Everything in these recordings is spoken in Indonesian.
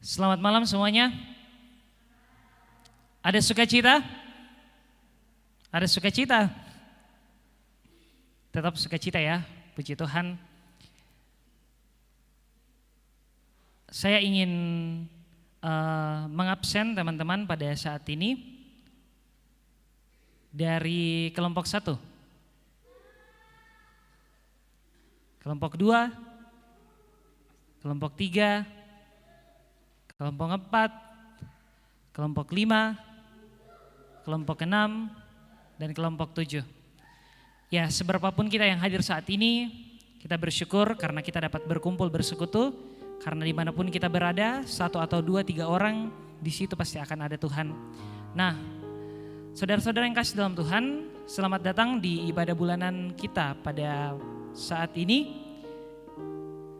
Selamat malam semuanya. Ada sukacita? Ada sukacita? Tetap sukacita ya, puji Tuhan. Saya ingin mengabsen teman-teman pada saat ini dari kelompok 1, kelompok 2, kelompok 3, kelompok 4, kelompok 5, kelompok 6, dan kelompok 7. Ya, seberapapun kita yang hadir saat ini, kita bersyukur karena kita dapat berkumpul bersekutu, karena dimanapun kita berada, 1 atau 2, 3 orang, di situ pasti akan ada Tuhan. Nah, saudara-saudara yang kasih dalam Tuhan, selamat datang di ibadah bulanan kita pada saat ini,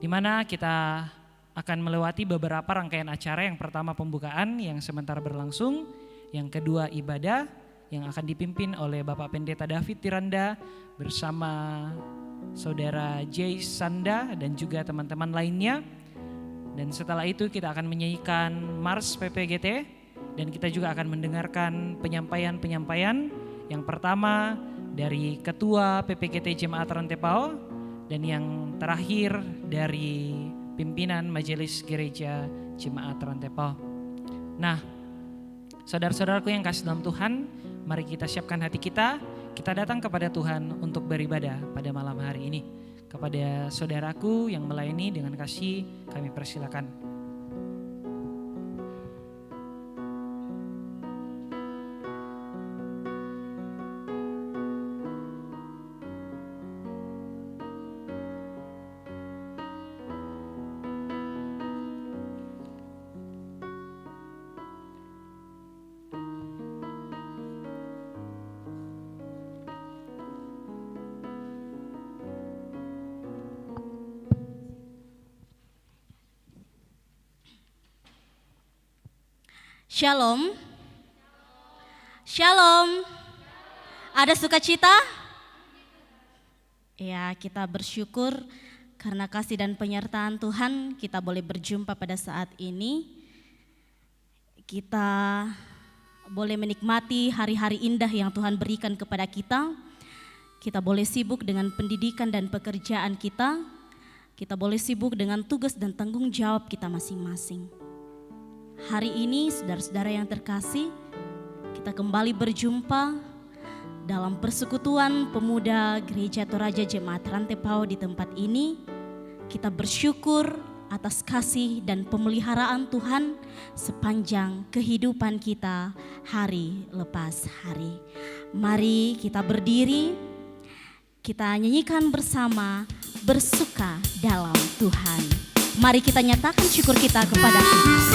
di mana kita akan melewati beberapa rangkaian acara. Yang pertama pembukaan yang sementara berlangsung, yang kedua ibadah yang akan dipimpin oleh Bapak Pendeta David Tiranda bersama Saudara Jay Sanda dan juga teman-teman lainnya. Dan setelah itu kita akan menyanyikan Mars PPGT dan kita juga akan mendengarkan penyampaian-penyampaian. Yang pertama dari Ketua PPGT Jemaat Rantepao dan yang terakhir dari pimpinan Majelis Gereja Jemaat Rantepao. Nah, saudara-saudaraku yang kasih dalam Tuhan, mari kita siapkan hati kita. Kita datang kepada Tuhan untuk beribadah pada malam hari ini. Kepada saudaraku yang melayani dengan kasih, kami persilakan. Shalom. Shalom. Ada sukacita? Ya, kita bersyukur karena kasih dan penyertaan Tuhan kita boleh berjumpa pada saat ini. Kita boleh menikmati hari-hari indah yang Tuhan berikan kepada kita. Kita boleh sibuk dengan pendidikan dan pekerjaan kita. Kita boleh sibuk dengan tugas dan tanggung jawab kita masing-masing. Hari ini saudara-saudara yang terkasih, kita kembali berjumpa dalam persekutuan pemuda Gereja Toraja Jemaat Rantepao di tempat ini. Kita bersyukur atas kasih dan pemeliharaan Tuhan sepanjang kehidupan kita hari lepas hari. Mari kita berdiri, kita nyanyikan bersama bersuka dalam Tuhan. Mari kita nyatakan syukur kita kepada Tuhan.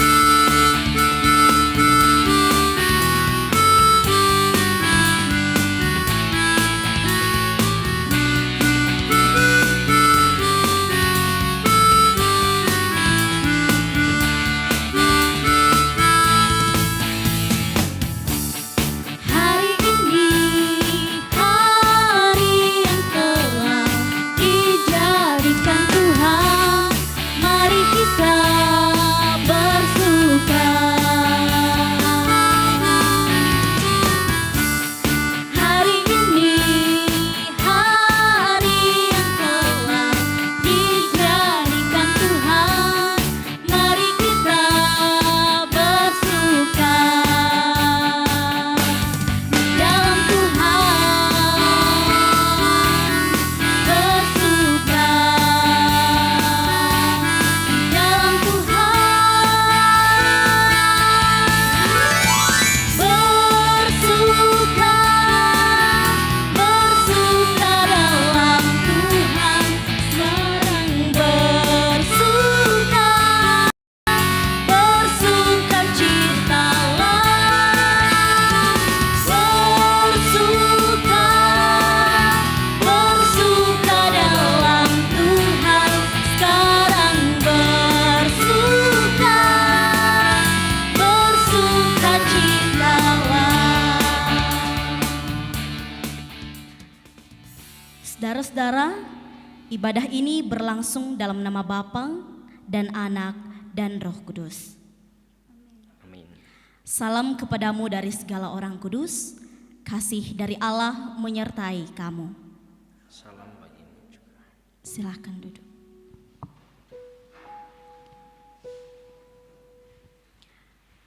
Saudara-saudara, ibadah ini berlangsung dalam nama Bapa dan Anak dan Roh Kudus. Salam kepadamu dari segala orang kudus, kasih dari Allah menyertai kamu. Salam bagimu juga. Silakan duduk.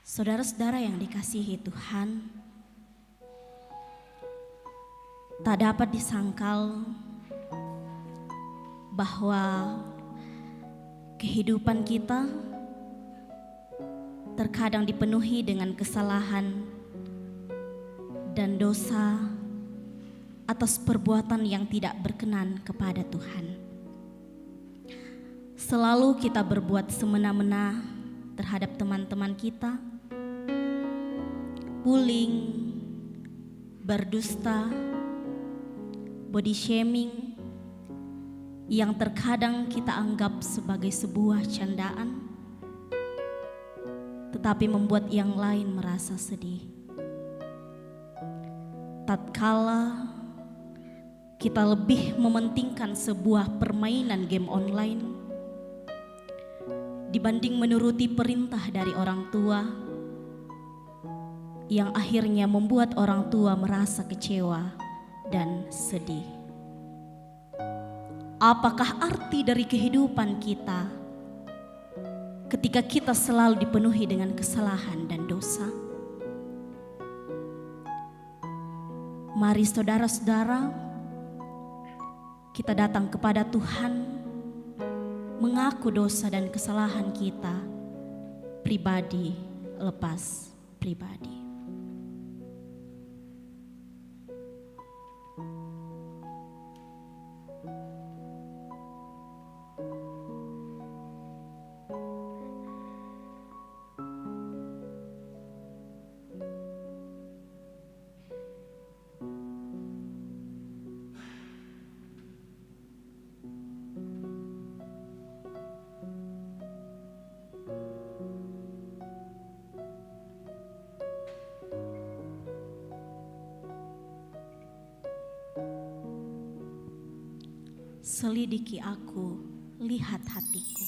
Saudara-saudara yang dikasihi Tuhan, tak dapat disangkal bahwa kehidupan kita terkadang dipenuhi dengan kesalahan dan dosa atas perbuatan yang tidak berkenan kepada Tuhan. Selalu kita berbuat semena-mena terhadap teman-teman kita, bullying, berdusta, body shaming, yang terkadang kita anggap sebagai sebuah candaan, tetapi membuat yang lain merasa sedih. Tatkala kita lebih mementingkan sebuah permainan game online dibanding menuruti perintah dari orang tua, yang akhirnya membuat orang tua merasa kecewa dan sedih. Apakah arti dari kehidupan kita ketika kita selalu dipenuhi dengan kesalahan dan dosa? Mari saudara-saudara, kita datang kepada Tuhan, mengaku dosa dan kesalahan kita, pribadi lepas pribadi. Selidiki aku, lihat hatiku.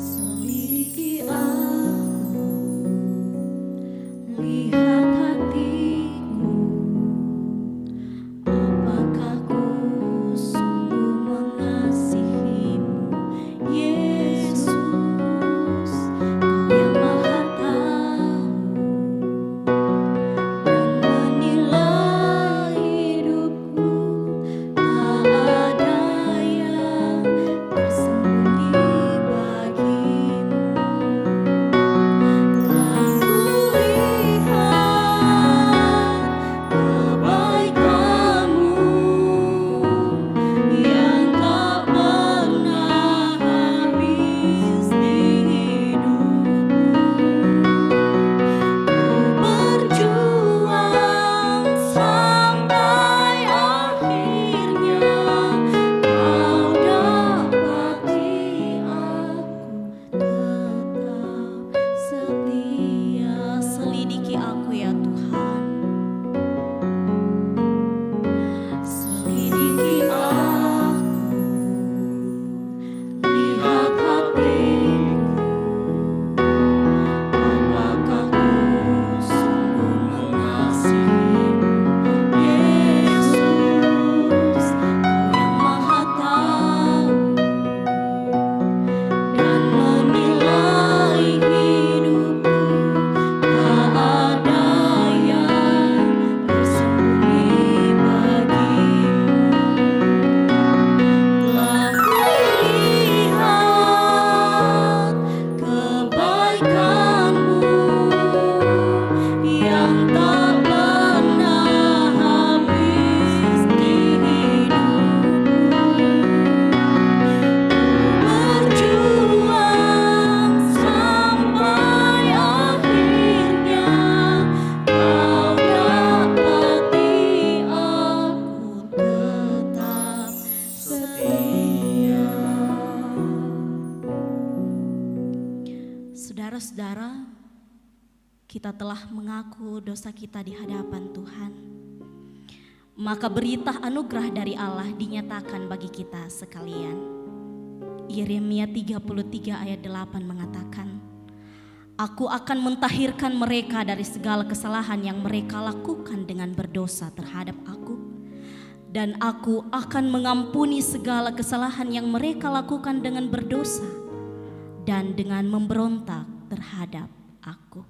Selidiki aku, lihat hatiku. Apakah ku sungguh mengasihi Saudara-saudara, kita telah mengaku dosa kita di hadapan Tuhan. Maka berita anugerah dari Allah dinyatakan bagi kita sekalian. Yeremia 33 ayat 8 mengatakan, Aku akan mentahirkan mereka dari segala kesalahan yang mereka lakukan dengan berdosa terhadap aku. Dan aku akan mengampuni segala kesalahan yang mereka lakukan dengan berdosa dan dengan memberontak terhadap aku.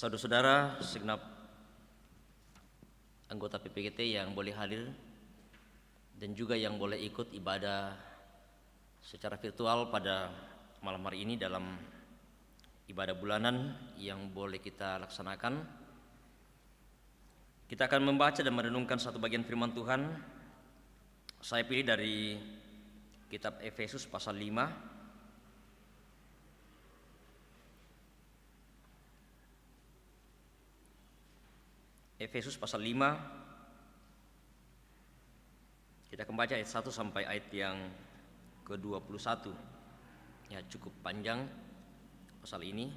Saudara-saudara, segenap anggota PPGT yang boleh hadir dan juga yang boleh ikut ibadah secara virtual pada malam hari ini dalam ibadah bulanan yang boleh kita laksanakan. Kita akan membaca dan merenungkan satu bagian firman Tuhan. Saya pilih dari kitab Efesus pasal 5. Efesus pasal 5, kita akan baca ayat 1 sampai ayat yang ke-21. Ya, cukup panjang pasal ini.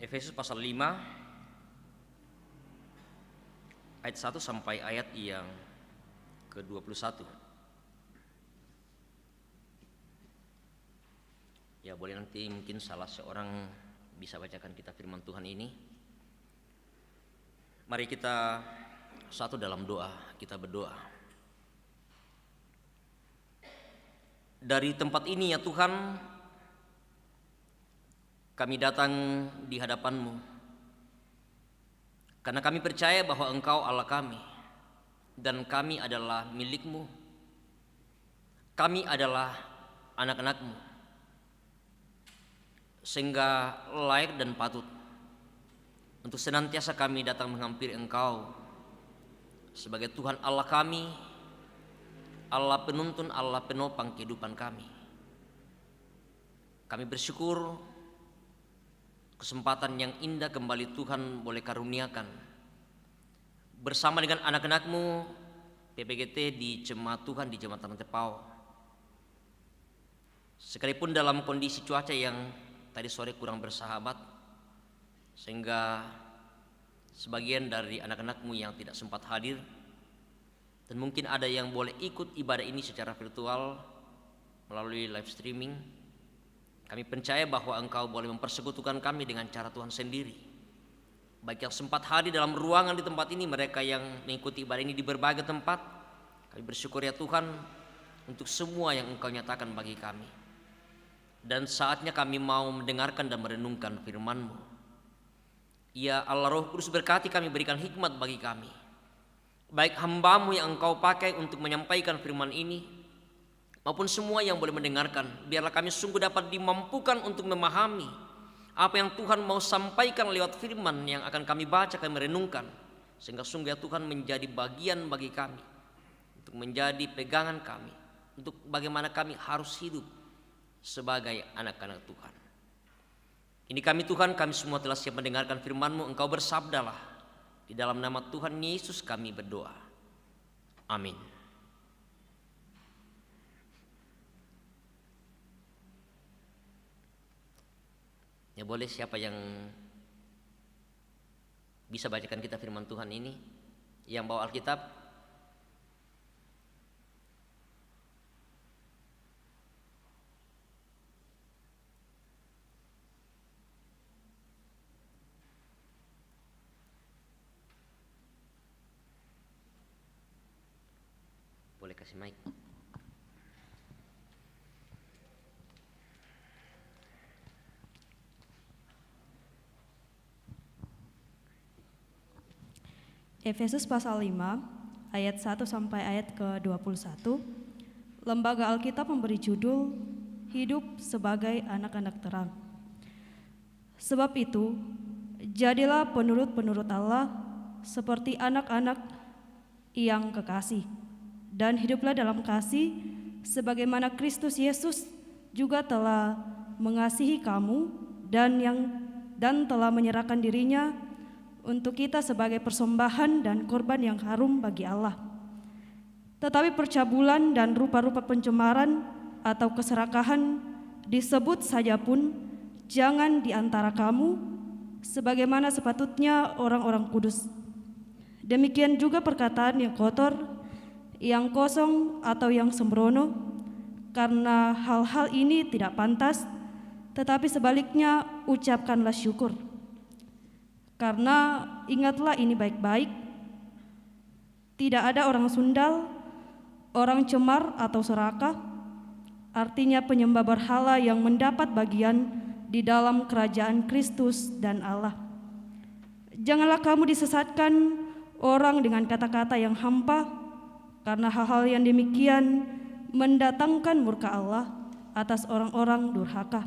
Efesus pasal 5 ayat 1 sampai ayat yang ke-21. Ya, boleh nanti mungkin salah seorang bisa bacakan kita firman Tuhan ini. Mari kita satu dalam doa, kita berdoa. Dari tempat ini ya Tuhan, kami datang di hadapan-Mu, karena kami percaya bahwa Engkau Allah kami, dan kami adalah milik-Mu. Kami adalah anak-anak-Mu, sehingga layak dan patut untuk senantiasa kami datang menghampiri Engkau sebagai Tuhan Allah kami, Allah penuntun, Allah penopang kehidupan kami. Kami bersyukur kesempatan yang indah kembali Tuhan boleh karuniakan bersama dengan anak-anak-Mu PPGT di jemaat Tuhan di Jembatan Tepau. Sekalipun dalam kondisi cuaca yang tadi sore kurang bersahabat, sehingga sebagian dari anak-anak-Mu yang tidak sempat hadir, dan mungkin ada yang boleh ikut ibadah ini secara virtual melalui live streaming. Kami percaya bahwa Engkau boleh mempersekutukan kami dengan cara Tuhan sendiri. Baik yang sempat hadir dalam ruangan di tempat ini, mereka yang mengikuti ibadah ini di berbagai tempat, kami bersyukur ya Tuhan untuk semua yang Engkau nyatakan bagi kami. Dan saatnya kami mau mendengarkan dan merenungkan firman-Mu. Ya Allah, Roh Kudus berkati kami, berikan hikmat bagi kami. Baik hamba-Mu yang Engkau pakai untuk menyampaikan firman ini, maupun semua yang boleh mendengarkan, biarlah kami sungguh dapat dimampukan untuk memahami apa yang Tuhan mau sampaikan lewat firman yang akan kami baca, kami renungkan, sehingga sungguh ya Tuhan menjadi bagian bagi kami, untuk menjadi pegangan kami, untuk bagaimana kami harus hidup sebagai anak-anak Tuhan. Ini kami Tuhan, kami semua telah siap mendengarkan firman-Mu. Engkau bersabdalah, di dalam nama Tuhan Yesus kami berdoa. Amin. Ya, boleh siapa yang bisa bacakan kita firman Tuhan ini? Yang bawa Alkitab? Boleh kasih mic. Efesus pasal 5 ayat 1 sampai ayat ke-21. Lembaga Alkitab memberi judul Hidup sebagai anak-anak terang. Sebab itu, jadilah penurut-penurut Allah seperti anak-anak yang kekasih, dan hiduplah dalam kasih sebagaimana Kristus Yesus juga telah mengasihi kamu dan telah menyerahkan dirinya untuk kita sebagai persembahan dan korban yang harum bagi Allah. Tetapi percabulan dan rupa-rupa pencemaran atau keserakahan disebut saja pun jangan di antara kamu, sebagaimana sepatutnya orang-orang kudus. Demikian juga perkataan yang kotor, yang kosong atau yang sembrono, karena hal-hal ini tidak pantas, tetapi sebaliknya ucapkanlah syukur. Karena ingatlah ini baik-baik, tidak ada orang sundal, orang cemar atau serakah, artinya penyembah berhala yang mendapat bagian di dalam kerajaan Kristus dan Allah. Janganlah kamu disesatkan orang dengan kata-kata yang hampa, karena hal-hal yang demikian mendatangkan murka Allah atas orang-orang durhaka.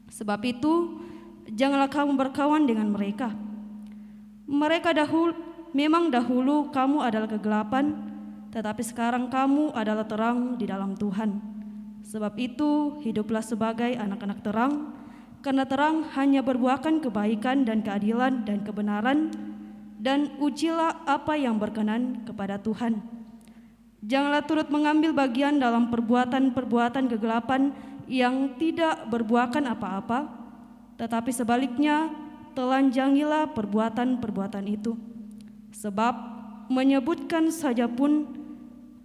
Sebab itu, janganlah kamu berkawan dengan mereka. Mereka memang dahulu kamu adalah kegelapan, tetapi sekarang kamu adalah terang di dalam Tuhan. Sebab itu, hiduplah sebagai anak-anak terang, karena terang hanya berbuahkan kebaikan dan keadilan dan kebenaran, dan ujilah apa yang berkenan kepada Tuhan. Janganlah turut mengambil bagian dalam perbuatan-perbuatan kegelapan yang tidak berbuahkan apa-apa, tetapi sebaliknya telanjangilah perbuatan-perbuatan itu. Sebab menyebutkan saja pun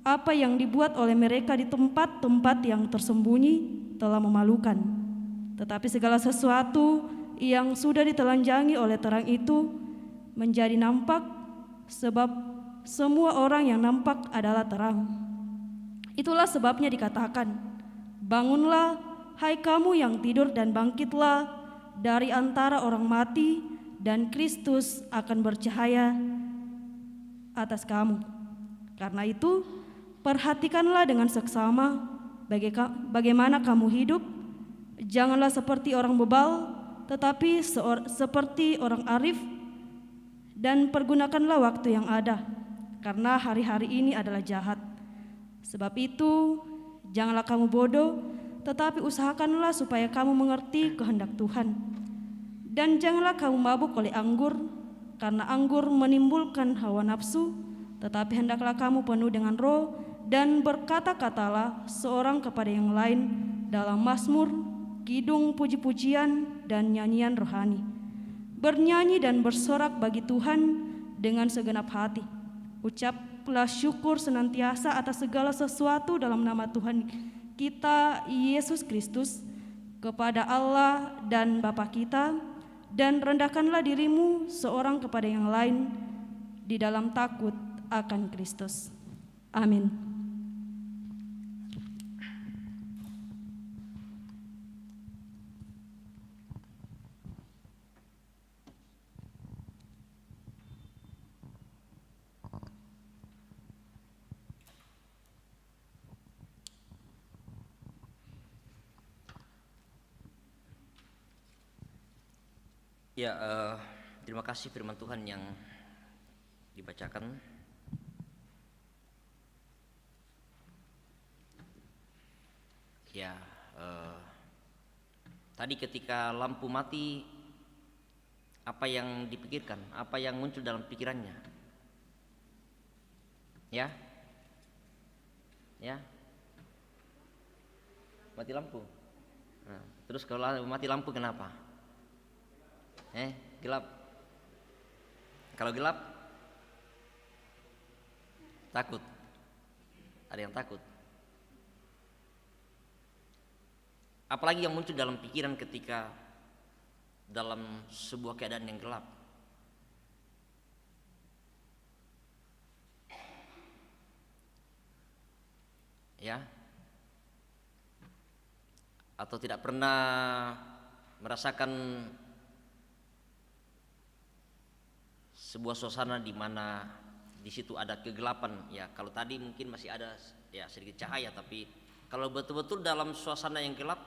apa yang dibuat oleh mereka di tempat-tempat yang tersembunyi telah memalukan. Tetapi segala sesuatu yang sudah ditelanjangi oleh terang itu menjadi nampak, sebab semua orang yang nampak adalah terang. Itulah sebabnya dikatakan, bangunlah hai kamu yang tidur dan bangkitlah dari antara orang mati, dan Kristus akan bercahaya atas kamu. Karena itu, perhatikanlah dengan seksama bagaimana kamu hidup. Janganlah seperti orang bebal, tetapi seperti orang arif, dan pergunakanlah waktu yang ada, karena hari-hari ini adalah jahat. Sebab itu, janganlah kamu bodoh, tetapi usahakanlah supaya kamu mengerti kehendak Tuhan. Dan janganlah kamu mabuk oleh anggur, karena anggur menimbulkan hawa nafsu, tetapi hendaklah kamu penuh dengan roh, dan berkata-katalah seorang kepada yang lain dalam mazmur, kidung, puji-pujian, dan nyanyian rohani. Bernyanyi dan bersorak bagi Tuhan dengan segenap hati. Ucaplah syukur senantiasa atas segala sesuatu dalam nama Tuhan kita Yesus Kristus kepada Allah dan Bapa kita, dan rendahkanlah dirimu seorang kepada yang lain di dalam takut akan Kristus. Amin. Ya, terima kasih firman Tuhan yang dibacakan. Ya, tadi ketika lampu mati, apa yang dipikirkan, apa yang muncul dalam pikirannya? Ya, ya, mati lampu. Nah, terus kalau mati lampu kenapa? Gelap. Kalau gelap, takut. Ada yang takut. Apalagi yang muncul dalam pikiran ketika dalam sebuah keadaan yang gelap? Ya, atau tidak pernah merasakan sebuah suasana di mana di situ ada kegelapan? Ya, kalau tadi mungkin masih ada ya sedikit cahaya, tapi kalau betul-betul dalam suasana yang gelap,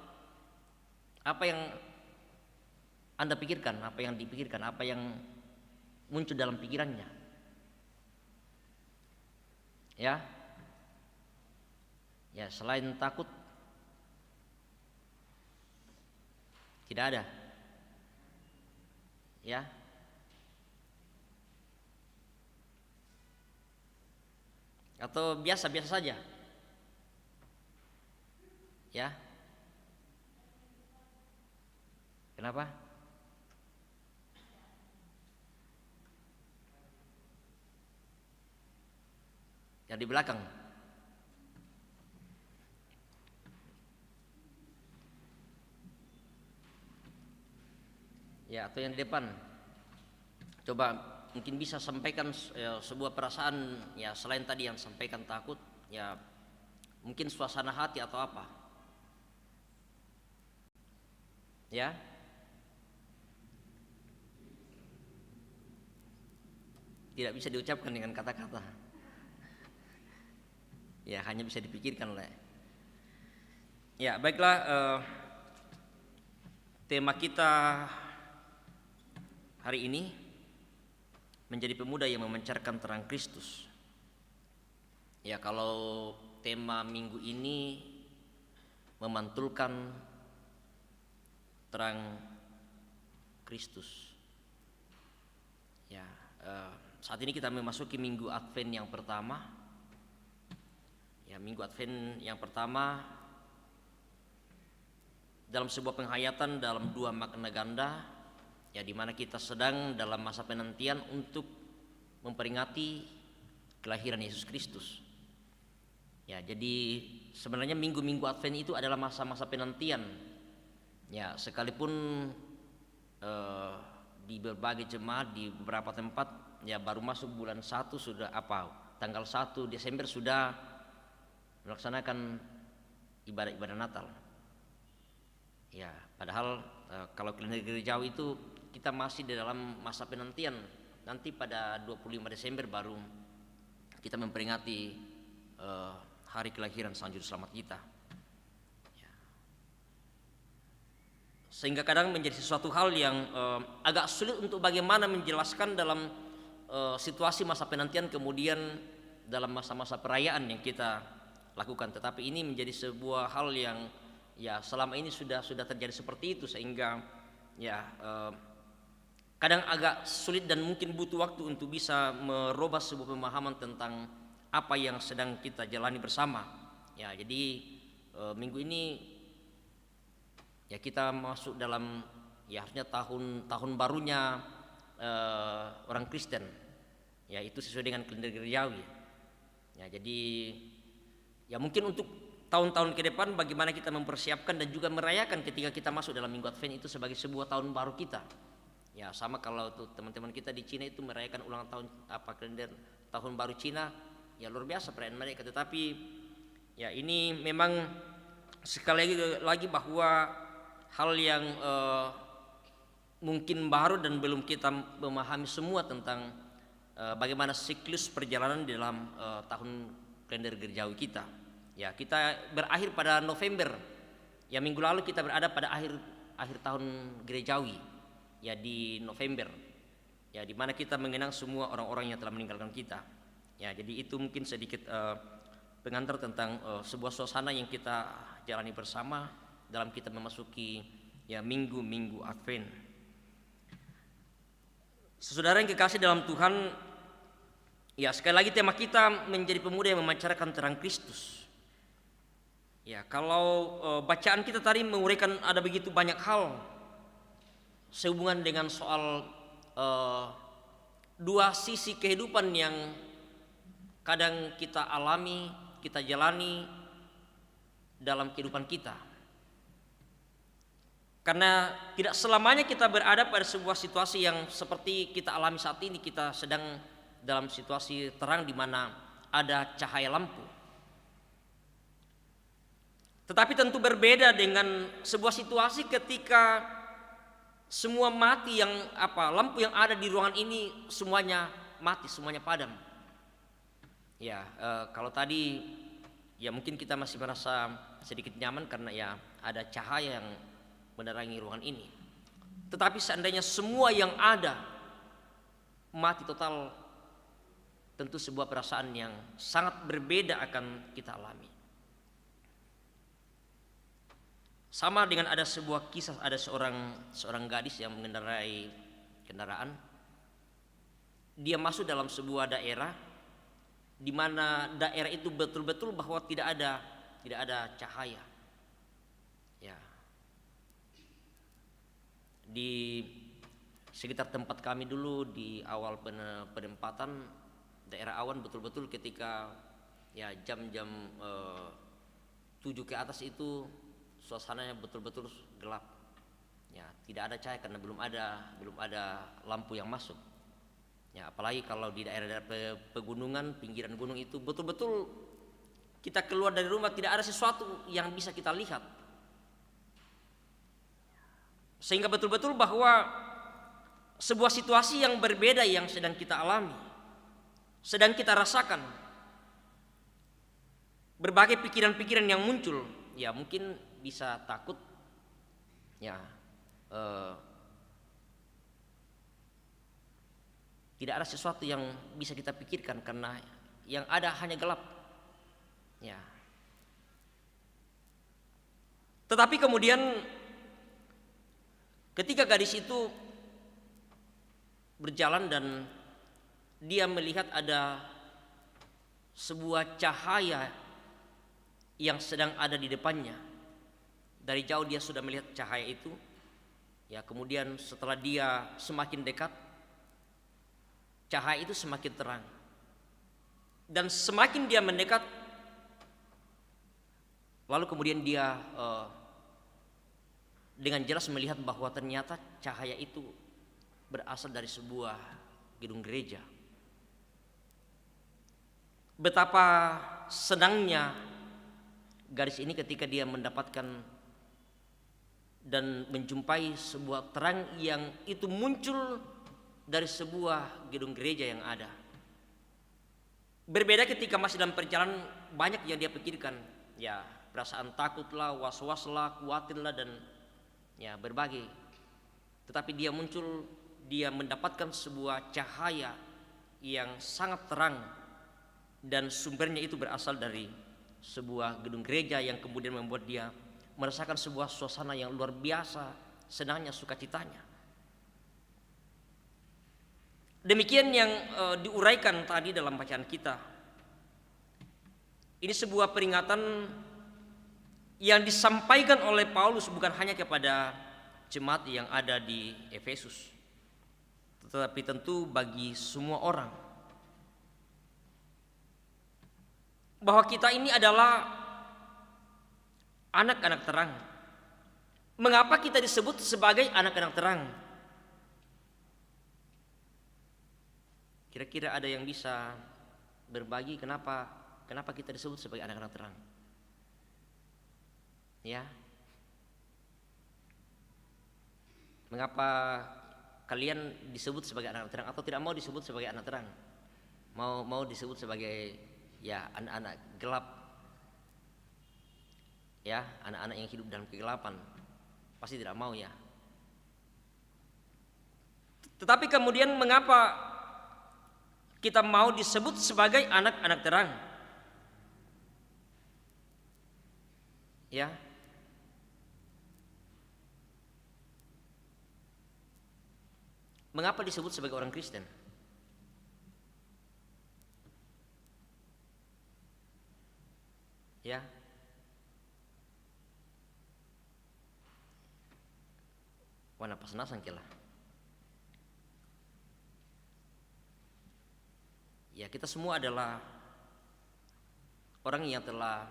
apa yang Anda pikirkan, apa yang dipikirkan, apa yang muncul dalam pikirannya? Ya, ya selain takut tidak ada. Ya, atau biasa-biasa saja. Ya, kenapa? Yang di belakang. Ya, atau yang di depan. Coba mungkin bisa sampaikan sebuah perasaan ya selain tadi yang sampaikan takut, ya mungkin suasana hati atau apa. Ya, tidak bisa diucapkan dengan kata-kata. Ya, hanya bisa dipikirkan oleh. Ya, baiklah, tema kita hari ini menjadi pemuda yang memancarkan terang Kristus. Ya, kalau tema minggu ini memantulkan terang Kristus. Ya, saat ini kita memasuki minggu Advent yang pertama. Ya, minggu Advent yang pertama dalam sebuah penghayatan dalam dua makna ganda, ya di mana kita sedang dalam masa penantian untuk memperingati kelahiran Yesus Kristus. Ya, jadi sebenarnya minggu-minggu Advent itu adalah masa-masa penantian. Ya, sekalipun di berbagai jemaat di beberapa tempat ya baru masuk bulan 1 sudah tanggal 1 Desember sudah melaksanakan ibadah-ibadah Natal. Ya, padahal kalau kalender gerejawi itu kita masih di dalam masa penantian. Nanti pada 25 Desember baru kita memperingati hari kelahiran Sang Juru Selamat kita. Sehingga kadang menjadi sesuatu hal yang agak sulit untuk bagaimana menjelaskan dalam situasi masa penantian kemudian dalam masa-masa perayaan yang kita lakukan. Tetapi ini menjadi sebuah hal yang ya selama ini sudah terjadi seperti itu, sehingga ya kadang agak sulit dan mungkin butuh waktu untuk bisa merubah sebuah pemahaman tentang apa yang sedang kita jalani bersama. Ya, jadi minggu ini ya kita masuk dalam ya harusnya tahun barunya orang Kristen. Ya, itu sesuai dengan kalender gerejawi. Ya, jadi ya mungkin untuk tahun-tahun ke depan bagaimana kita mempersiapkan dan juga merayakan ketika kita masuk dalam minggu Advent itu sebagai sebuah tahun baru kita. Ya, sama kalau tuh teman-teman kita di Cina itu merayakan ulang tahun kalender tahun baru Cina, ya luar biasa perayaan mereka. Tetapi ya ini memang sekali lagi bahwa hal yang mungkin baru dan belum kita memahami semua tentang bagaimana siklus perjalanan di dalam tahun kalender gerejawi kita. Ya, kita berakhir pada November. Ya, minggu lalu kita berada pada akhir tahun gerejawi. Ya, di November. Ya, di mana kita mengenang semua orang-orang yang telah meninggalkan kita. Ya, jadi itu mungkin sedikit pengantar tentang sebuah suasana yang kita jalani bersama dalam kita memasuki ya minggu-minggu Advent. Saudara yang kekasih dalam Tuhan, ya sekali lagi tema kita menjadi pemuda yang memancarkan terang Kristus. Ya, kalau bacaan kita tadi menguraikan ada begitu banyak hal sehubungan dengan soal dua sisi kehidupan yang kadang kita alami, kita jalani dalam kehidupan kita. Karena tidak selamanya kita berada pada sebuah situasi yang seperti kita alami saat ini. Kita sedang dalam situasi terang di mana ada cahaya lampu. Tetapi tentu berbeda dengan sebuah situasi ketika semua mati, lampu yang ada di ruangan ini semuanya mati, semuanya padam. Ya, kalau tadi ya mungkin kita masih merasa sedikit nyaman karena ya ada cahaya yang menerangi ruangan ini. Tetapi seandainya semua yang ada mati total, tentu sebuah perasaan yang sangat berbeda akan kita alami. Sama dengan ada sebuah kisah, ada seorang gadis yang mengendarai kendaraan. Dia masuk dalam sebuah daerah di mana daerah itu betul-betul bahwa tidak ada cahaya. Ya. Di sekitar tempat kami dulu di awal penempatan daerah awan betul-betul ketika ya jam-jam 7 ke atas itu suasananya betul-betul gelap. Ya, tidak ada cahaya karena belum ada lampu yang masuk. Ya, apalagi kalau di daerah pegunungan, pinggiran gunung itu betul-betul kita keluar dari rumah tidak ada sesuatu yang bisa kita lihat. Sehingga betul-betul bahwa sebuah situasi yang berbeda yang sedang kita alami, sedang kita rasakan. Berbagai pikiran-pikiran yang muncul, ya mungkin bisa takut, ya tidak ada sesuatu yang bisa kita pikirkan karena yang ada hanya gelap. Ya. Tetapi kemudian ketika gadis itu berjalan dan dia melihat ada sebuah cahaya yang sedang ada di depannya. Dari jauh dia sudah melihat cahaya itu. Ya, kemudian setelah dia semakin dekat, cahaya itu semakin terang. Dan semakin dia mendekat, lalu kemudian dia dengan jelas melihat bahwa ternyata cahaya itu berasal dari sebuah gedung gereja. Betapa senangnya gadis ini ketika dia mendapatkan dan menjumpai sebuah terang yang itu muncul dari sebuah gedung gereja yang ada. Berbeda ketika masih dalam perjalanan, banyak yang dia pikirkan, ya perasaan takutlah, was-waslah, khawatirlah dan ya berbagai. Tetapi dia mendapatkan sebuah cahaya yang sangat terang dan sumbernya itu berasal dari sebuah gedung gereja yang kemudian membuat dia merasakan sebuah suasana yang luar biasa, senangnya, sukacitanya. Demikian yang diuraikan tadi dalam bacaan kita. Ini sebuah peringatan yang disampaikan oleh Paulus bukan hanya kepada jemaat yang ada di Efesus, tetapi tentu bagi semua orang. Bahwa kita ini adalah anak-anak terang. Mengapa kita disebut sebagai anak-anak terang? Kira-kira ada yang bisa berbagi kenapa kita disebut sebagai anak-anak terang? Ya. Mengapa kalian disebut sebagai anak-anak terang atau tidak mau disebut sebagai anak terang? Mau disebut sebagai ya anak-anak gelap? Ya, anak-anak yang hidup dalam kegelapan pasti tidak mau ya. Tetapi kemudian mengapa kita mau disebut sebagai anak-anak terang? Ya. Mengapa disebut sebagai orang Kristen? Ya. Wana pasnasan kela. Ya, kita semua adalah orang yang telah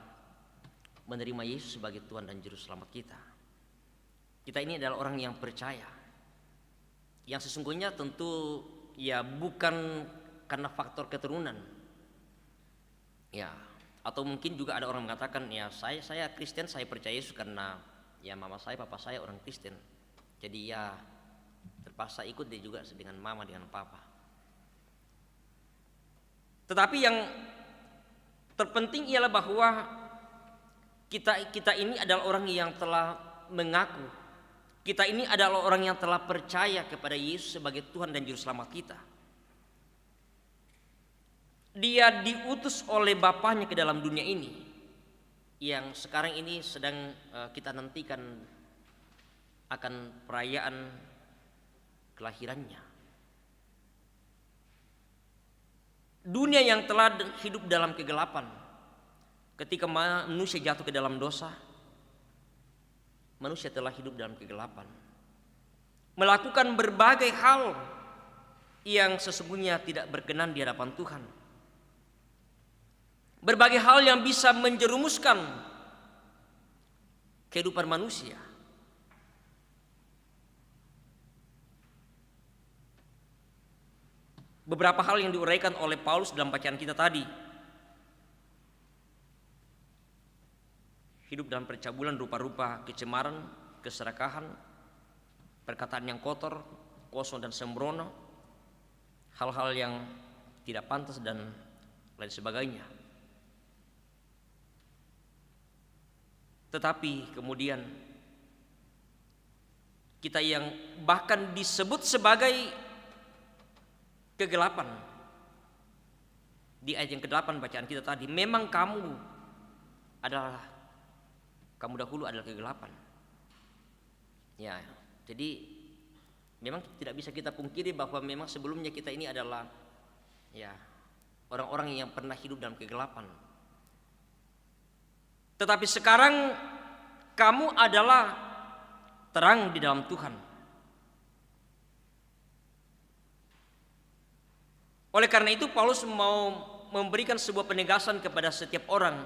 menerima Yesus sebagai Tuhan dan Juru Selamat kita. Kita ini adalah orang yang percaya. Yang sesungguhnya tentu ya bukan karena faktor keturunan. Ya, atau mungkin juga ada orang mengatakan ya saya Kristen, saya percaya Yesus karena ya mama saya, papa saya orang Kristen. Jadi ya terpaksa ikut dia juga dengan mama dengan papa. Tetapi yang terpenting ialah bahwa kita ini adalah orang yang telah mengaku, kita ini adalah orang yang telah percaya kepada Yesus sebagai Tuhan dan Juru Selamat kita. Dia diutus oleh Bapaknya ke dalam dunia ini, yang sekarang ini sedang kita nantikan akan perayaan kelahirannya. Dunia yang telah hidup dalam kegelapan, ketika manusia jatuh ke dalam dosa, manusia telah hidup dalam kegelapan, melakukan berbagai hal yang sesungguhnya tidak berkenan di hadapan Tuhan, berbagai hal yang bisa menjerumuskan kehidupan manusia. Beberapa hal yang diuraikan oleh Paulus dalam bacaan kita tadi. Hidup dalam percabulan rupa-rupa kecemaran, keserakahan, perkataan yang kotor, kosong dan sembrono, hal-hal yang tidak pantas dan lain sebagainya. Tetapi kemudian kita yang bahkan disebut sebagai kegelapan, di ayat yang ke-8 bacaan kita tadi, memang kamu dahulu adalah kegelapan. Ya, jadi memang tidak bisa kita pungkiri bahwa memang sebelumnya kita ini adalah ya orang-orang yang pernah hidup dalam kegelapan. Tetapi sekarang kamu adalah terang di dalam Tuhan. Oleh karena itu Paulus mau memberikan sebuah penegasan kepada setiap orang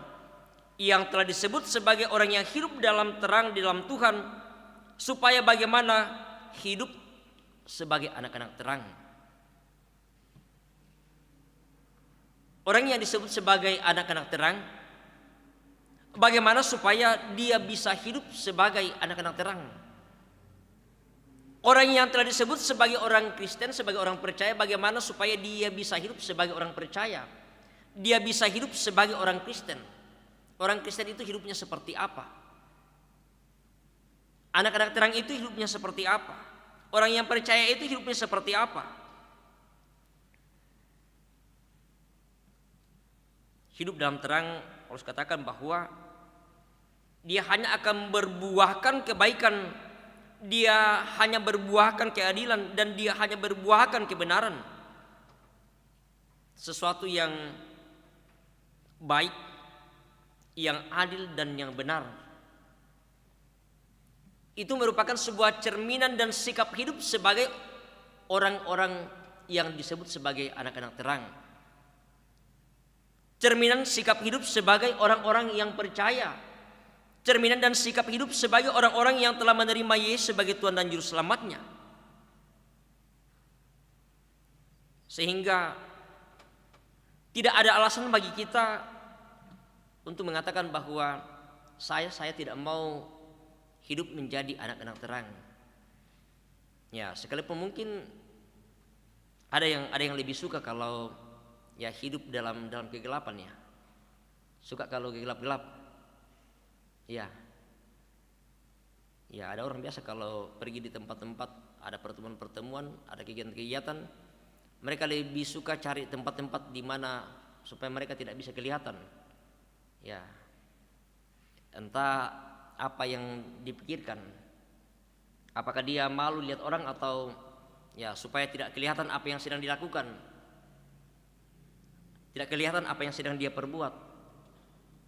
yang telah disebut sebagai orang yang hidup dalam terang di dalam Tuhan, supaya bagaimana hidup sebagai anak-anak terang. Orang yang disebut sebagai anak-anak terang, bagaimana supaya dia bisa hidup sebagai anak-anak terang. Orang yang telah disebut sebagai orang Kristen, sebagai orang percaya, bagaimana supaya dia bisa hidup sebagai orang percaya, dia bisa hidup sebagai orang Kristen. Orang Kristen itu hidupnya seperti apa? Anak-anak terang itu hidupnya seperti apa? Orang yang percaya itu hidupnya seperti apa? Hidup dalam terang, harus katakan bahwa dia hanya akan berbuahkan kebaikan, dia hanya berbuahkan keadilan, dan dia hanya berbuahkan kebenaran. Sesuatu yang baik, yang adil dan yang benar. Itu merupakan sebuah cerminan dan sikap hidup sebagai orang-orang yang disebut sebagai anak-anak terang. Cerminan sikap hidup sebagai orang-orang yang percaya. Cerminan dan sikap hidup sebagai orang-orang yang telah menerima Yesus sebagai Tuhan dan Juru Selamatnya. Sehingga tidak ada alasan bagi kita untuk mengatakan bahwa saya tidak mau hidup menjadi anak-anak terang. Ya, sekalipun mungkin ada yang lebih suka kalau ya hidup dalam kegelapan ya. Suka kalau gelap-gelap. Ya, ada orang biasa kalau pergi di tempat-tempat ada pertemuan-pertemuan, ada kegiatan-kegiatan, mereka lebih suka cari tempat-tempat di mana supaya mereka tidak bisa kelihatan. Ya, entah apa yang dipikirkan. Apakah dia malu lihat orang atau ya supaya tidak kelihatan apa yang sedang dilakukan, tidak kelihatan apa yang sedang dia perbuat.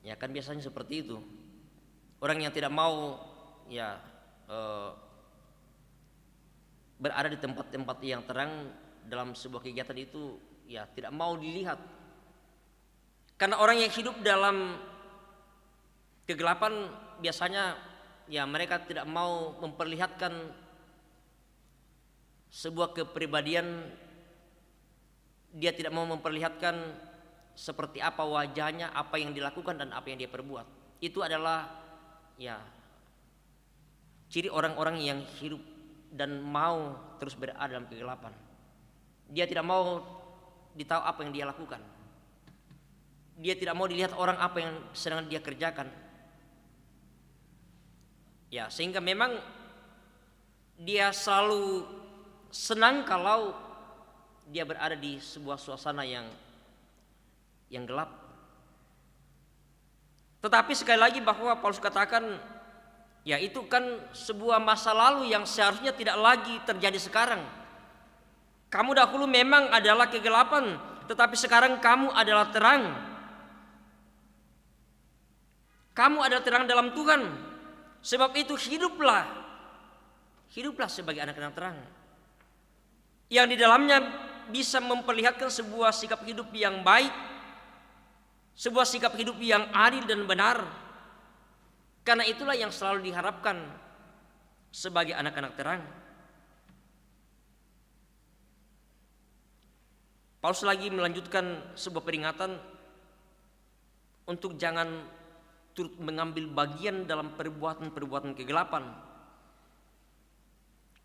Ya kan biasanya seperti itu. Orang yang tidak mau ya berada di tempat-tempat yang terang dalam sebuah kegiatan itu ya tidak mau dilihat. Karena orang yang hidup dalam kegelapan biasanya ya mereka tidak mau memperlihatkan sebuah kepribadian, dia tidak mau memperlihatkan seperti apa wajahnya, apa yang dilakukan dan apa yang dia perbuat. Itu adalah ya ciri orang-orang yang hidup dan mau terus berada dalam kegelapan. Dia tidak mau ditahu apa yang dia lakukan. Dia tidak mau dilihat orang apa yang sedang dia kerjakan. Ya, sehingga memang dia selalu senang kalau dia berada di sebuah suasana yang gelap. Tetapi sekali lagi bahwa Paulus katakan, ya itu kan sebuah masa lalu yang seharusnya tidak lagi terjadi sekarang. Kamu dahulu memang adalah kegelapan, tetapi sekarang kamu adalah terang. Kamu adalah terang dalam Tuhan. Sebab itu hiduplah sebagai anak-anak terang, yang di dalamnya bisa memperlihatkan sebuah sikap hidup yang baik, sebuah sikap hidup yang adil dan benar. Karena itulah yang selalu diharapkan sebagai anak-anak terang. Paulus lagi melanjutkan sebuah peringatan untuk jangan turut mengambil bagian dalam perbuatan-perbuatan kegelapan.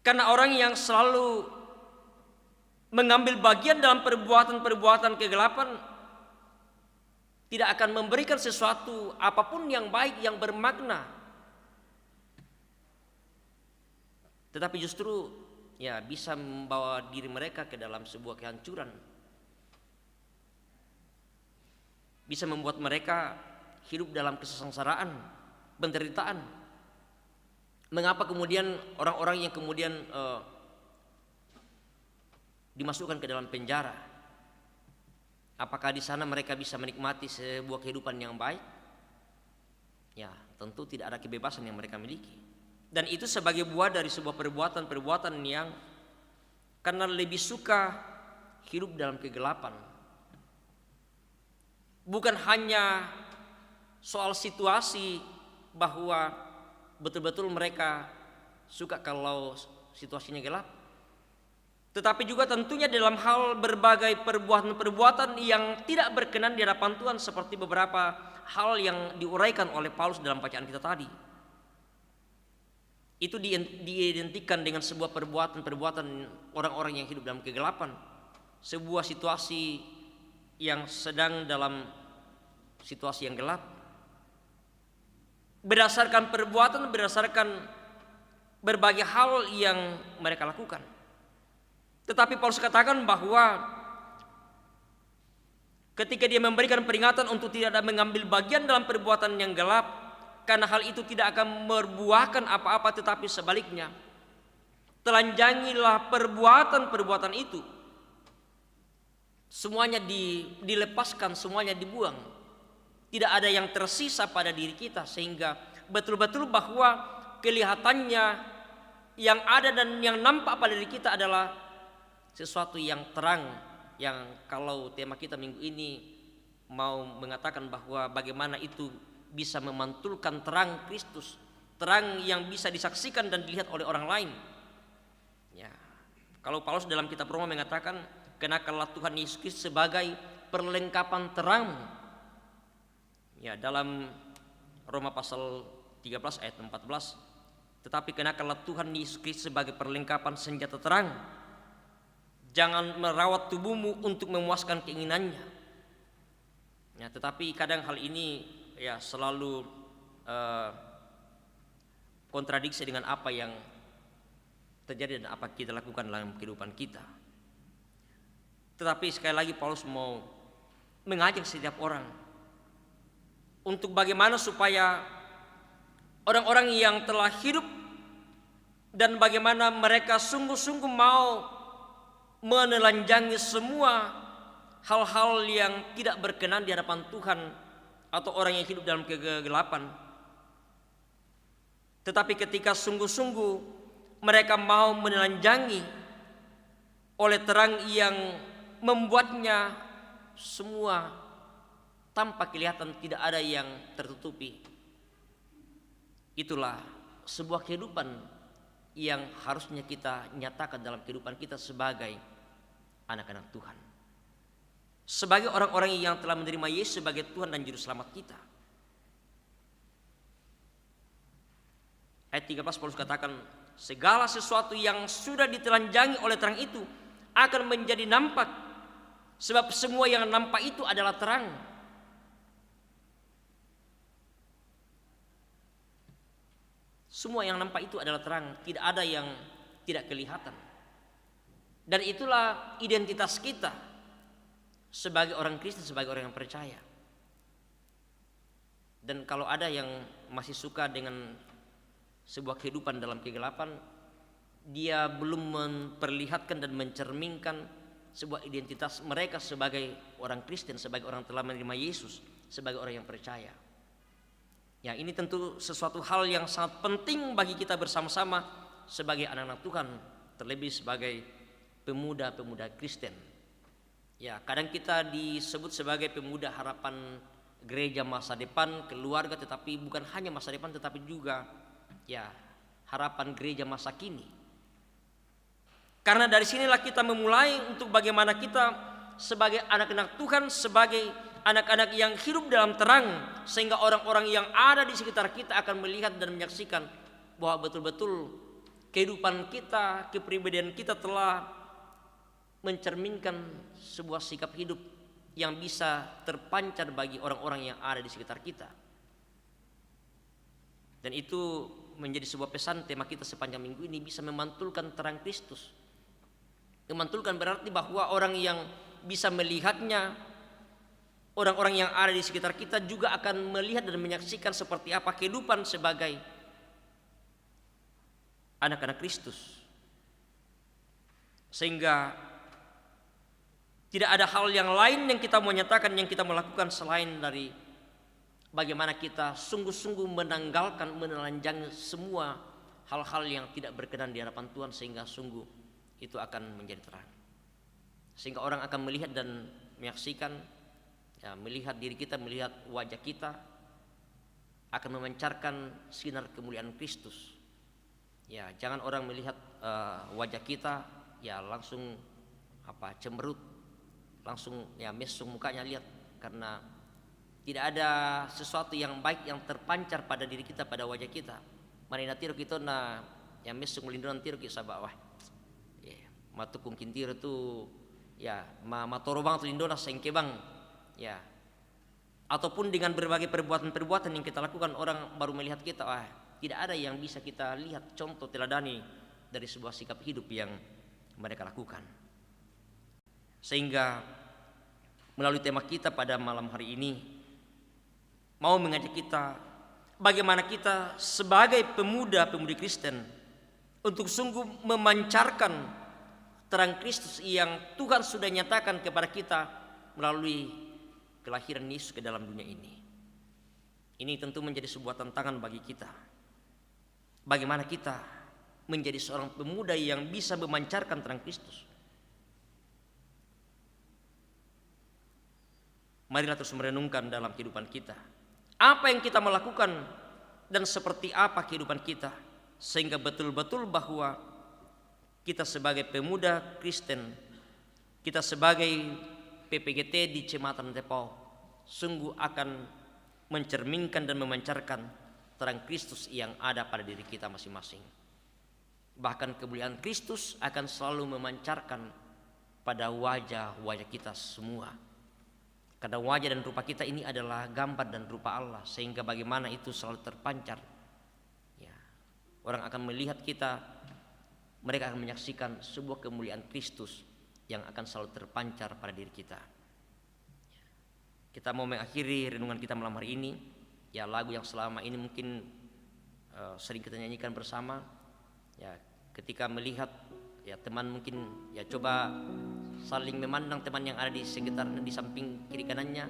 Karena orang yang selalu mengambil bagian dalam perbuatan-perbuatan kegelapan tidak akan memberikan sesuatu apapun yang baik, yang bermakna. Tetapi justru ya bisa membawa diri mereka ke dalam sebuah kehancuran. Bisa membuat mereka hidup dalam kesengsaraan, penderitaan. Mengapa kemudian orang-orang yang kemudian dimasukkan ke dalam penjara? Apakah di sana mereka bisa menikmati sebuah kehidupan yang baik? Ya, tentu tidak ada kebebasan yang mereka miliki. Dan itu sebagai buah dari sebuah perbuatan-perbuatan yang karena lebih suka hidup dalam kegelapan. Bukan hanya soal situasi bahwa betul-betul mereka suka kalau situasinya gelap, tetapi juga tentunya dalam hal berbagai perbuatan-perbuatan yang tidak berkenan di hadapan Tuhan, seperti beberapa hal yang diuraikan oleh Paulus dalam bacaan kita tadi. Itu diidentikan dengan sebuah perbuatan-perbuatan orang-orang yang hidup dalam kegelapan, sebuah situasi yang sedang dalam situasi yang gelap. Berdasarkan perbuatan, berdasarkan berbagai hal yang mereka lakukan. Tetapi Paulus katakan bahwa ketika dia memberikan peringatan untuk tidak mengambil bagian dalam perbuatan yang gelap, karena hal itu tidak akan membuahkan apa-apa, tetapi sebaliknya, telanjangilah perbuatan-perbuatan itu. Semuanya dilepaskan, semuanya dibuang. Tidak ada yang tersisa pada diri kita, sehingga betul-betul bahwa kelihatannya yang ada dan yang nampak pada diri kita adalah sesuatu yang terang. Yang kalau tema kita minggu ini mau mengatakan bahwa bagaimana itu bisa memantulkan terang Kristus, terang yang bisa disaksikan dan dilihat oleh orang lain. Ya, kalau Paulus dalam kitab Roma mengatakan, kenakanlah Tuhan Yesus Kristus sebagai perlengkapan terang. Ya, dalam Roma pasal 13 ayat 14, tetapi kenakanlah Tuhan Yesus Kristus sebagai perlengkapan senjata terang. Jangan merawat tubuhmu untuk memuaskan keinginannya. Ya, tetapi kadang hal ini ya selalu kontradiksi dengan apa yang terjadi dan apa kita lakukan dalam kehidupan kita. Tetapi sekali lagi Paulus mau mengajak setiap orang untuk bagaimana supaya orang-orang yang telah hidup dan bagaimana mereka sungguh-sungguh mau menelanjangi semua hal-hal yang tidak berkenan di hadapan Tuhan atau orang yang hidup dalam kegelapan. Tetapi ketika sungguh-sungguh mereka mau menelanjangi oleh terang yang membuatnya semua tanpa kelihatan, tidak ada yang tertutupi, itulah sebuah kehidupan yang harusnya kita nyatakan dalam kehidupan kita sebagai anak-anak Tuhan, sebagai orang-orang yang telah menerima Yesus sebagai Tuhan dan Juru Selamat kita. Ayat 13 Paulus katakan, segala sesuatu yang sudah ditelanjangi oleh terang itu akan menjadi nampak, sebab semua yang nampak itu adalah terang. Semua yang nampak itu adalah terang, tidak ada yang tidak kelihatan. Dan itulah identitas kita sebagai orang Kristen, sebagai orang yang percaya. Dan kalau ada yang masih suka dengan sebuah kehidupan dalam kegelapan, dia belum memperlihatkan dan mencerminkan sebuah identitas mereka sebagai orang Kristen, sebagai orang telah menerima Yesus, sebagai orang yang percaya. Ya, ini tentu sesuatu hal yang sangat penting bagi kita bersama-sama sebagai anak-anak Tuhan, terlebih sebagai pemuda-pemuda Kristen. Ya, kadang kita disebut sebagai pemuda harapan gereja masa depan, keluarga, tetapi bukan hanya masa depan tetapi juga ya harapan gereja masa kini. Karena dari sinilah kita memulai untuk bagaimana kita sebagai anak-anak Tuhan, sebagai anak-anak yang hidup dalam terang, sehingga orang-orang yang ada di sekitar kita akan melihat dan menyaksikan bahwa betul-betul kehidupan kita, kepribadian kita telah mencerminkan sebuah sikap hidup yang bisa terpancar bagi orang-orang yang ada di sekitar kita. Dan itu menjadi sebuah pesan tema kita sepanjang minggu ini, bisa memantulkan terang Kristus. Memantulkan berarti bahwa orang yang bisa melihatnya, orang-orang yang ada di sekitar kita juga akan melihat dan menyaksikan seperti apa kehidupan sebagai anak-anak Kristus. Sehingga tidak ada hal yang lain yang kita mau nyatakan, yang kita melakukan selain dari bagaimana kita sungguh-sungguh menanggalkan, menelanjangi semua hal-hal yang tidak berkenan di hadapan Tuhan, sehingga sungguh itu akan menjadi terang. Sehingga orang akan melihat dan menyaksikan, ya, melihat diri kita, melihat wajah kita, akan memancarkan sinar kemuliaan Kristus. Ya, jangan orang melihat wajah kita ya langsung cemberut, langsung ya mesum mukanya, lihat, karena tidak ada sesuatu yang baik yang terpancar pada diri kita, pada wajah kita. Marina tiro kita na yang mesum melindungan tiro kita wah, ya matukung kintiro tu ya matoro bang tu lindona sengke bang. Ya, ataupun dengan berbagai perbuatan-perbuatan yang kita lakukan, orang baru melihat kita, tidak ada yang bisa kita lihat contoh teladani dari sebuah sikap hidup yang mereka lakukan. Sehingga melalui tema kita pada malam hari ini mau mengajak kita bagaimana kita sebagai pemuda-pemudi Kristen untuk sungguh memancarkan terang Kristus yang Tuhan sudah nyatakan kepada kita melalui kelahiran Yesus ke dalam dunia ini. Ini tentu menjadi sebuah tantangan bagi kita. Bagaimana kita menjadi seorang pemuda yang bisa memancarkan terang Kristus. Marilah terus merenungkan dalam kehidupan kita, apa yang kita melakukan dan seperti apa kehidupan kita, sehingga betul-betul bahwa kita sebagai pemuda Kristen, kita sebagai PPGT di Jembatan Tepau sungguh akan mencerminkan dan memancarkan terang Kristus yang ada pada diri kita masing-masing. Bahkan kemuliaan Kristus akan selalu memancarkan pada wajah-wajah kita semua. Karena wajah dan rupa kita ini adalah gambar dan rupa Allah, sehingga bagaimana itu selalu terpancar. Ya, orang akan melihat kita, mereka akan menyaksikan sebuah kemuliaan Kristus yang akan selalu terpancar pada diri kita. Kita mau mengakhiri renungan kita malam hari ini, ya lagu yang selama ini mungkin sering kita nyanyikan bersama. Ya, ketika melihat ya teman mungkin ya coba saling memandang teman yang ada di sekitar di samping kiri kanannya.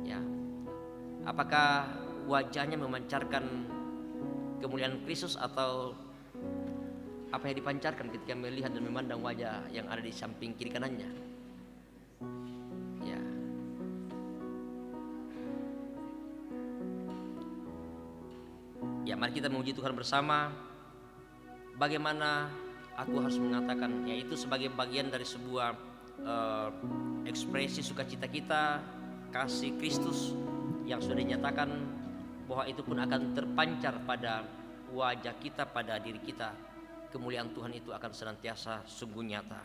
Ya, apakah wajahnya memancarkan kemuliaan Kristus atau apa yang dipancarkan ketika melihat dan memandang wajah yang ada di samping kiri kanannya? Ya. Ya, mari kita memuji Tuhan bersama. Bagaimana aku harus mengatakan, yaitu sebagai bagian dari sebuah ekspresi sukacita kita, kasih Kristus yang sudah dinyatakan, bahwa itu pun akan terpancar pada wajah kita, pada diri kita. Kemuliaan Tuhan itu akan senantiasa sungguh nyata.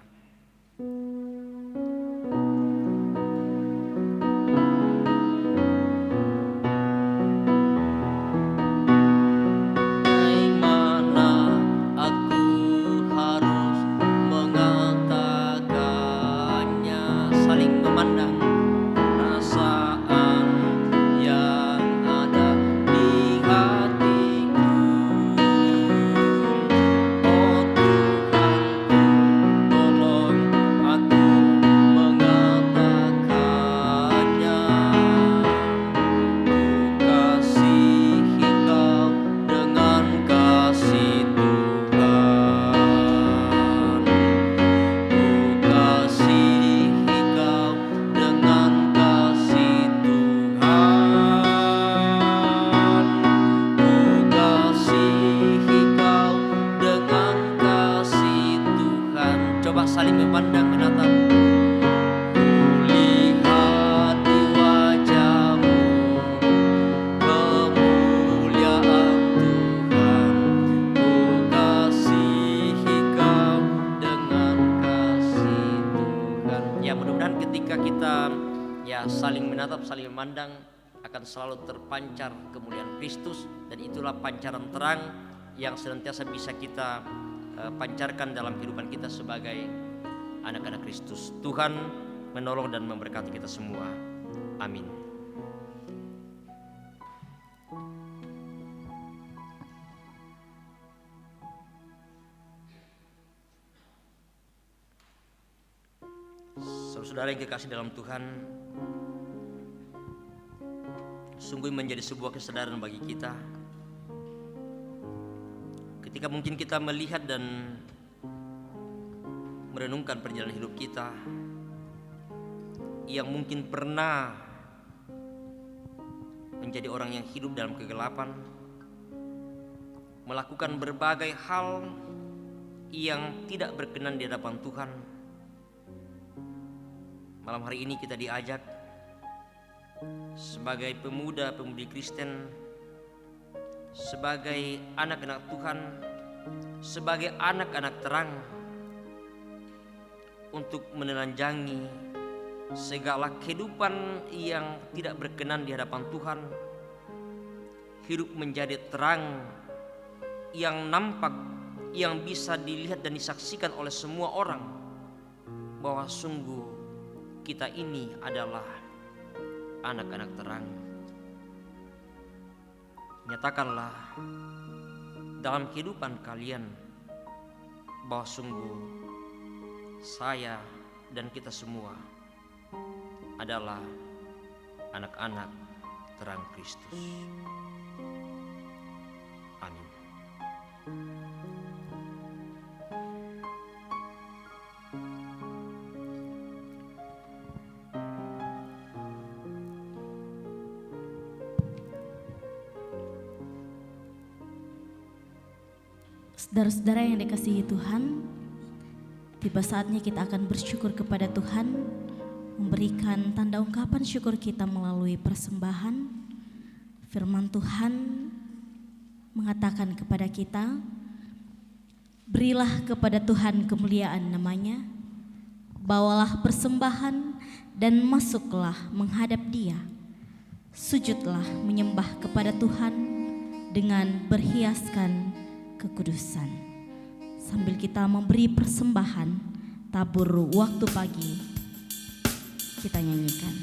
Saling memandang akan selalu terpancar kemuliaan Kristus, dan itulah pancaran terang yang senantiasa bisa kita pancarkan dalam kehidupan kita sebagai anak-anak Kristus. Tuhan menolong dan memberkati kita semua. Amin. Saudara yang kekasih dalam Tuhan, sungguh menjadi sebuah kesadaran bagi kita ketika mungkin kita melihat dan merenungkan perjalanan hidup kita yang mungkin pernah menjadi orang yang hidup dalam kegelapan, melakukan berbagai hal yang tidak berkenan di hadapan Tuhan. Malam hari ini kita diajak sebagai pemuda-pemudi Kristen, sebagai anak-anak Tuhan, sebagai anak-anak terang, untuk menelanjangi segala kehidupan yang tidak berkenan di hadapan Tuhan, hidup menjadi terang yang nampak, yang bisa dilihat dan disaksikan oleh semua orang, bahwa sungguh kita ini adalah anak-anak terang. Nyatakanlah dalam kehidupan kalian bahwa sungguh saya dan kita semua adalah anak-anak terang Kristus. Amin. Saudara-saudara yang dikasihi Tuhan, tiba saatnya kita akan bersyukur kepada Tuhan, memberikan tanda ungkapan syukur kita melalui persembahan. Firman Tuhan mengatakan kepada kita, berilah kepada Tuhan kemuliaan namanya, bawalah persembahan dan masuklah menghadap Dia, sujudlah menyembah kepada Tuhan dengan berhiaskan kekudusan. Sambil kita memberi persembahan tabur waktu pagi, kita nyanyikan.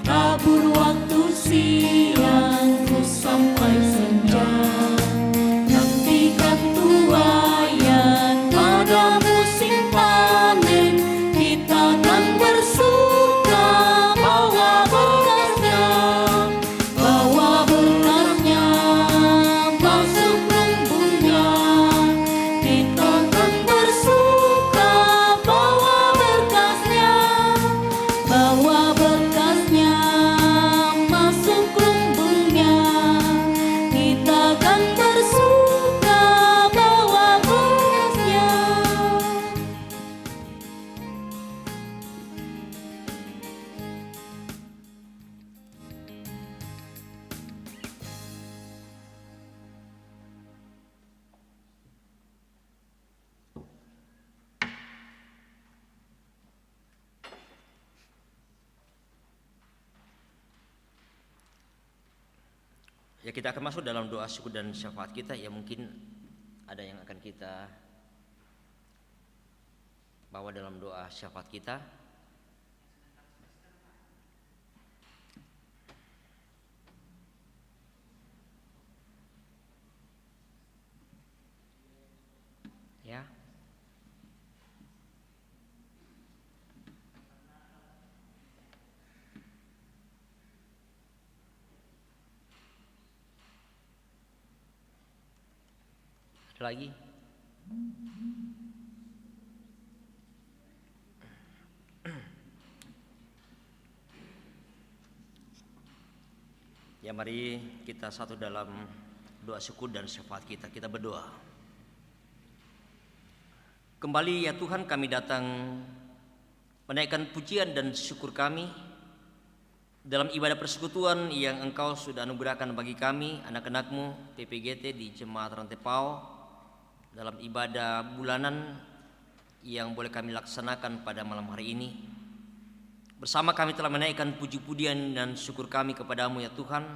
kabur waktu siang ku sampai senja. Nantikan tuaian pada musim panen, kita kan bersuka bawa berkasnya, bawa berkasnya masuk lumbungnya. Kita kan bersuka bawa berkasnya, bawa berkasnya masuk lumbungnya. Kita kan bersuka bawa berkasnya. Ya, kita akan masuk dalam doa syukur dan syafaat kita. Ya, mungkin ada yang akan kita bawa dalam doa syafaat kita. Ya. Ada lagi? Ya, mari kita satu dalam doa syukur dan syafaat kita. Kita berdoa. Kembali ya Tuhan, kami datang menaikkan pujian dan syukur kami dalam ibadah persekutuan yang Engkau sudah anugerahkan bagi kami, anak-anak-Mu PPGT di Jemaat Rantepao, dalam ibadah bulanan yang boleh kami laksanakan pada malam hari ini. Bersama kami telah menaikkan puji-pujian dan syukur kami kepadamu ya Tuhan,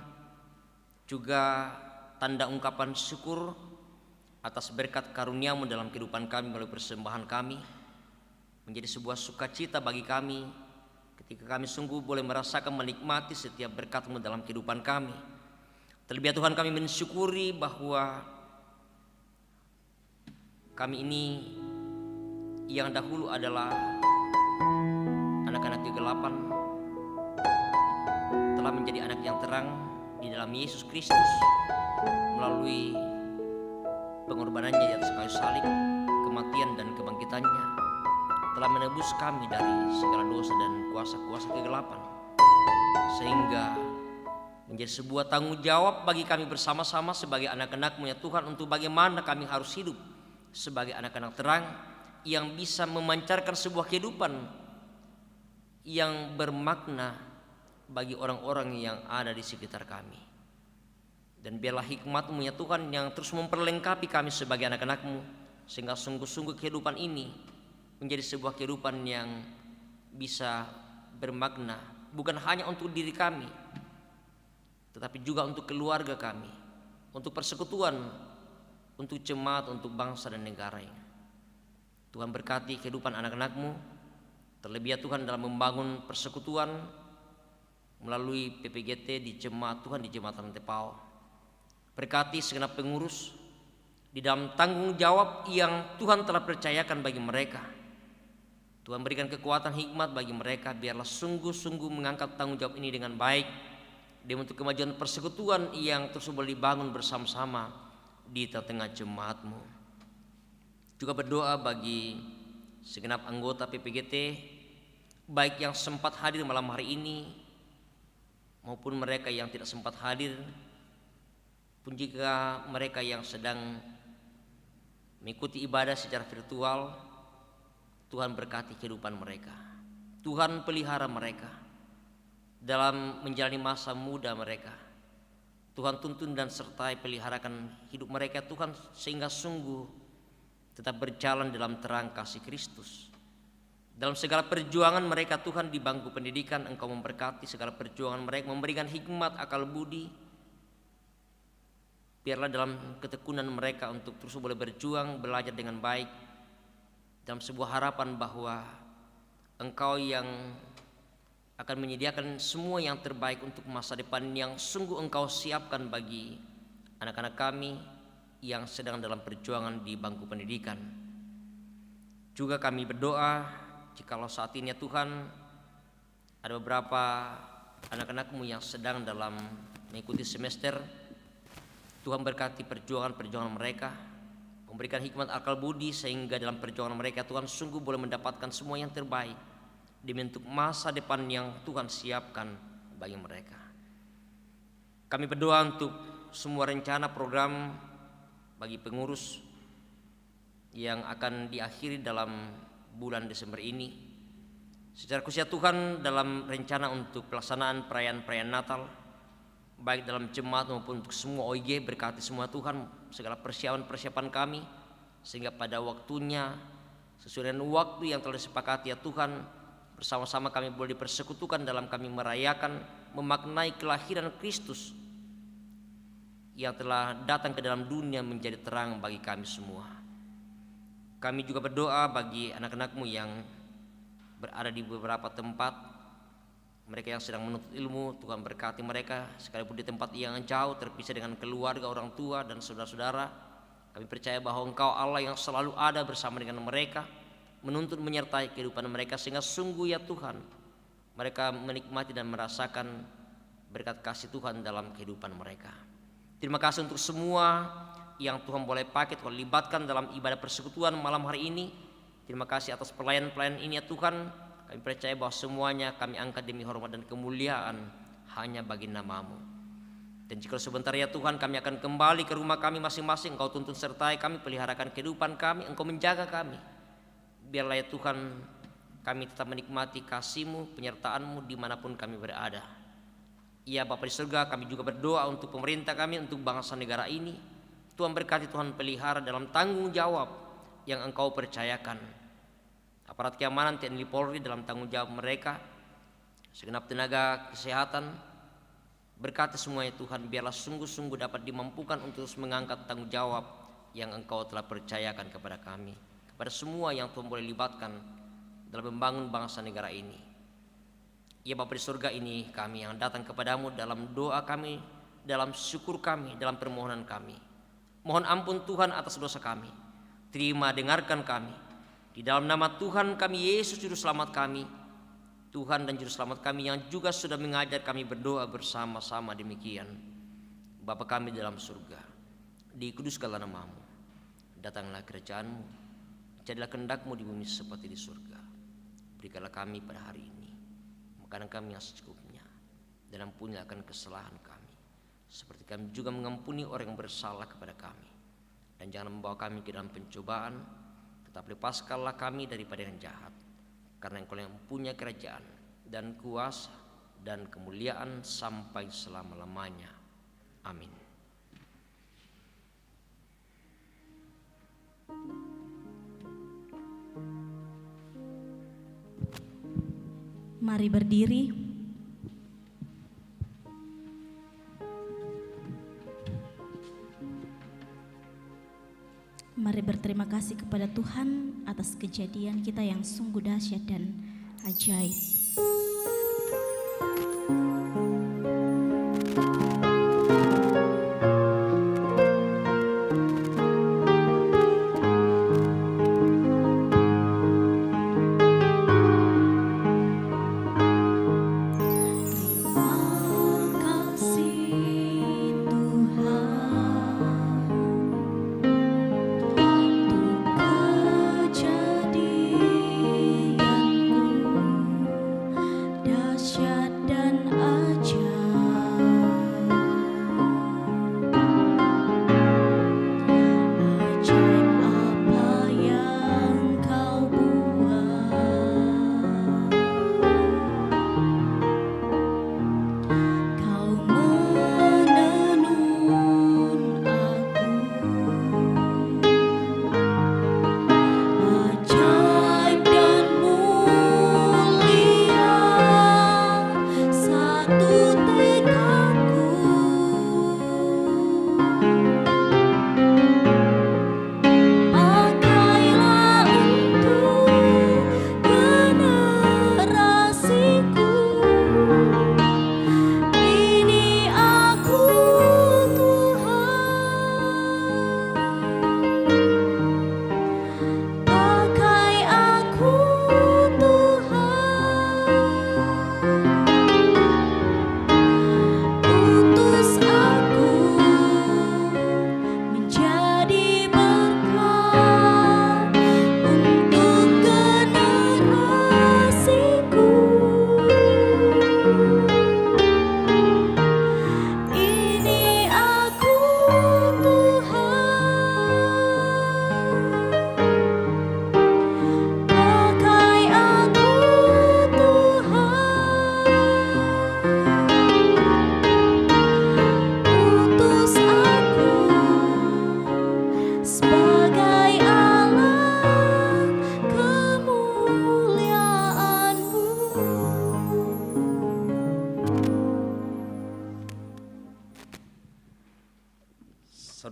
juga tanda ungkapan syukur atas berkat karunia-Mu dalam kehidupan kami melalui persembahan kami, menjadi sebuah sukacita bagi kami ketika kami sungguh boleh merasakan menikmati setiap berkat-Mu dalam kehidupan kami. Terlebih Tuhan, kami mensyukuri bahwa kami ini yang dahulu adalah anak-anak kegelapan telah menjadi anak yang terang di dalam Yesus Kristus melalui pengorbanannya di atas kayu salib, kematian dan kebangkitannya telah menebus kami dari segala dosa dan kuasa-kuasa kegelapan, sehingga menjadi sebuah tanggung jawab bagi kami bersama-sama sebagai anak-anak-Mu ya Tuhan, untuk bagaimana kami harus hidup sebagai anak-anak terang yang bisa memancarkan sebuah kehidupan yang bermakna bagi orang-orang yang ada di sekitar kami. Dan biarlah hikmat-Mu ya Tuhan yang terus memperlengkapi kami sebagai anak-anak-Mu, sehingga sungguh-sungguh kehidupan ini menjadi sebuah kehidupan yang bisa bermakna bukan hanya untuk diri kami, tetapi juga untuk keluarga kami, untuk persekutuan, untuk jemaat, untuk bangsa dan negara ini. Tuhan berkati kehidupan anak-anak-Mu, terlebih ya Tuhan dalam membangun persekutuan melalui PPGT di jemaat Tuhan, di Jemaat Rantepao. Berkati segenap pengurus di dalam tanggung jawab yang Tuhan telah percayakan bagi mereka. Tuhan berikan kekuatan hikmat bagi mereka, biarlah sungguh-sungguh mengangkat tanggung jawab ini dengan baik, demi untuk kemajuan persekutuan yang terus boleh dibangun bersama-sama di tengah jemaat-Mu. Juga berdoa bagi segenap anggota PPGT, baik yang sempat hadir malam hari ini maupun mereka yang tidak sempat hadir, pun jika mereka yang sedang mengikuti ibadah secara virtual. Tuhan berkati kehidupan mereka, Tuhan pelihara mereka dalam menjalani masa muda mereka. Tuhan tuntun dan sertai peliharakan hidup mereka Tuhan, sehingga sungguh tetap berjalan dalam terang kasih Kristus. Dalam segala perjuangan mereka Tuhan di bangku pendidikan, Engkau memberkati segala perjuangan mereka, memberikan hikmat, akal budi. Biarlah dalam ketekunan mereka untuk terus boleh berjuang, belajar dengan baik, dalam sebuah harapan bahwa Engkau yang akan menyediakan semua yang terbaik untuk masa depan yang sungguh Engkau siapkan bagi anak-anak kami yang sedang dalam perjuangan di bangku pendidikan. Juga kami berdoa jikalau saat ini ya Tuhan ada beberapa anak-anak-Mu yang sedang dalam mengikuti semester, Tuhan berkati perjuangan mereka, memberikan hikmat akal budi sehingga dalam perjuangan mereka Tuhan sungguh boleh mendapatkan semua yang terbaik demi untuk masa depan yang Tuhan siapkan bagi mereka. Kami berdoa untuk semua rencana program bagi pengurus yang akan diakhiri dalam bulan Desember ini. Secara khusus Tuhan dalam rencana untuk pelaksanaan perayaan Natal, baik dalam jemaat maupun untuk semua OIG, berkati semua Tuhan segala persiapan kami, sehingga pada waktunya sesuai dengan waktu yang telah disepakati ya Tuhan, bersama-sama kami boleh dipersekutukan dalam kami merayakan, memaknai kelahiran Kristus yang telah datang ke dalam dunia menjadi terang bagi kami semua. Kami juga berdoa bagi anak-anak-Mu yang berada di beberapa tempat, mereka yang sedang menuntut ilmu, Tuhan berkati mereka sekalipun di tempat yang jauh, terpisah dengan keluarga, orang tua dan saudara-saudara. Kami percaya bahwa Engkau Allah yang selalu ada bersama dengan mereka, menuntut menyertai kehidupan mereka, sehingga sungguh ya Tuhan mereka menikmati dan merasakan berkat kasih Tuhan dalam kehidupan mereka. Terima kasih untuk semua yang Tuhan boleh pakai, Tuhan libatkan dalam ibadah persekutuan malam hari ini. Terima kasih atas pelayan-pelayan ini ya Tuhan. Kami percaya bahwa semuanya kami angkat demi hormat dan kemuliaan hanya bagi nama-Mu. Dan jika sebentar ya Tuhan kami akan kembali ke rumah kami masing-masing, Engkau tuntun sertai kami, peliharakan kehidupan kami, Engkau menjaga kami. Biarlah ya Tuhan kami tetap menikmati kasih-Mu, penyertaan-Mu dimanapun kami berada. Ya Bapa di surga, kami juga berdoa untuk pemerintah kami, untuk bangsa negara ini. Tuhan berkati, Tuhan pelihara dalam tanggung jawab yang Engkau percayakan. Aparat keamanan TNI Polri dalam tanggung jawab mereka, segenap tenaga kesehatan, berkati semuanya Tuhan, biarlah sungguh-sungguh dapat dimampukan untuk terus mengangkat tanggung jawab yang Engkau telah percayakan kepada kami, kepada semua yang Tuhan boleh libatkan dalam membangun bangsa negara ini. Ya Bapa di surga, ini kami yang datang kepadamu dalam doa kami, dalam syukur kami, dalam permohonan kami. Mohon ampun Tuhan atas dosa kami. Terima, dengarkan kami. Di dalam nama Tuhan kami Yesus Juru Selamat kami, Tuhan dan Juru Selamat kami yang juga sudah mengajar kami berdoa bersama-sama demikian. Bapa kami dalam surga, dikuduskanlah nama-Mu, datanglah kerajaan-Mu, jadilah kehendak-Mu di bumi seperti di surga. Berikanlah kami pada hari ini makanan kami yang secukupnya, dan ampunilah akan kesalahan kami, seperti kami juga mengampuni orang yang bersalah kepada kami. Dan jangan membawa kami ke dalam pencobaan, tetap lepaskanlah kami daripada yang jahat, karena Engkau yang punya kerajaan dan kuasa dan kemuliaan sampai selama-lamanya. Amin. Mari berdiri. Mari berterima kasih kepada Tuhan atas kejadian kita yang sungguh dahsyat dan ajaib.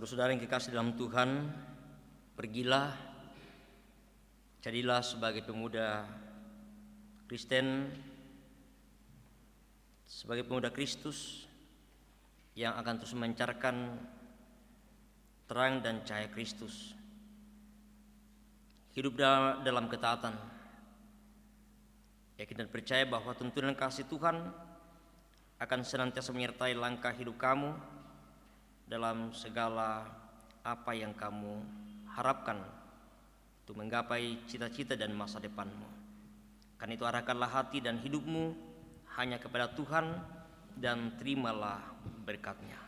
Saudara-saudara yang kekasih dalam Tuhan, pergilah, jadilah sebagai pemuda Kristen, sebagai pemuda Kristus yang akan terus memancarkan terang dan cahaya Kristus. Hidup dalam ketaatan, yakin dan percaya bahwa tuntunan kasih Tuhan akan senantiasa menyertai langkah hidup kamu dalam segala apa yang kamu harapkan untuk menggapai cita-cita dan masa depanmu. Karena itu arahkanlah hati dan hidupmu hanya kepada Tuhan dan terimalah berkat-Nya.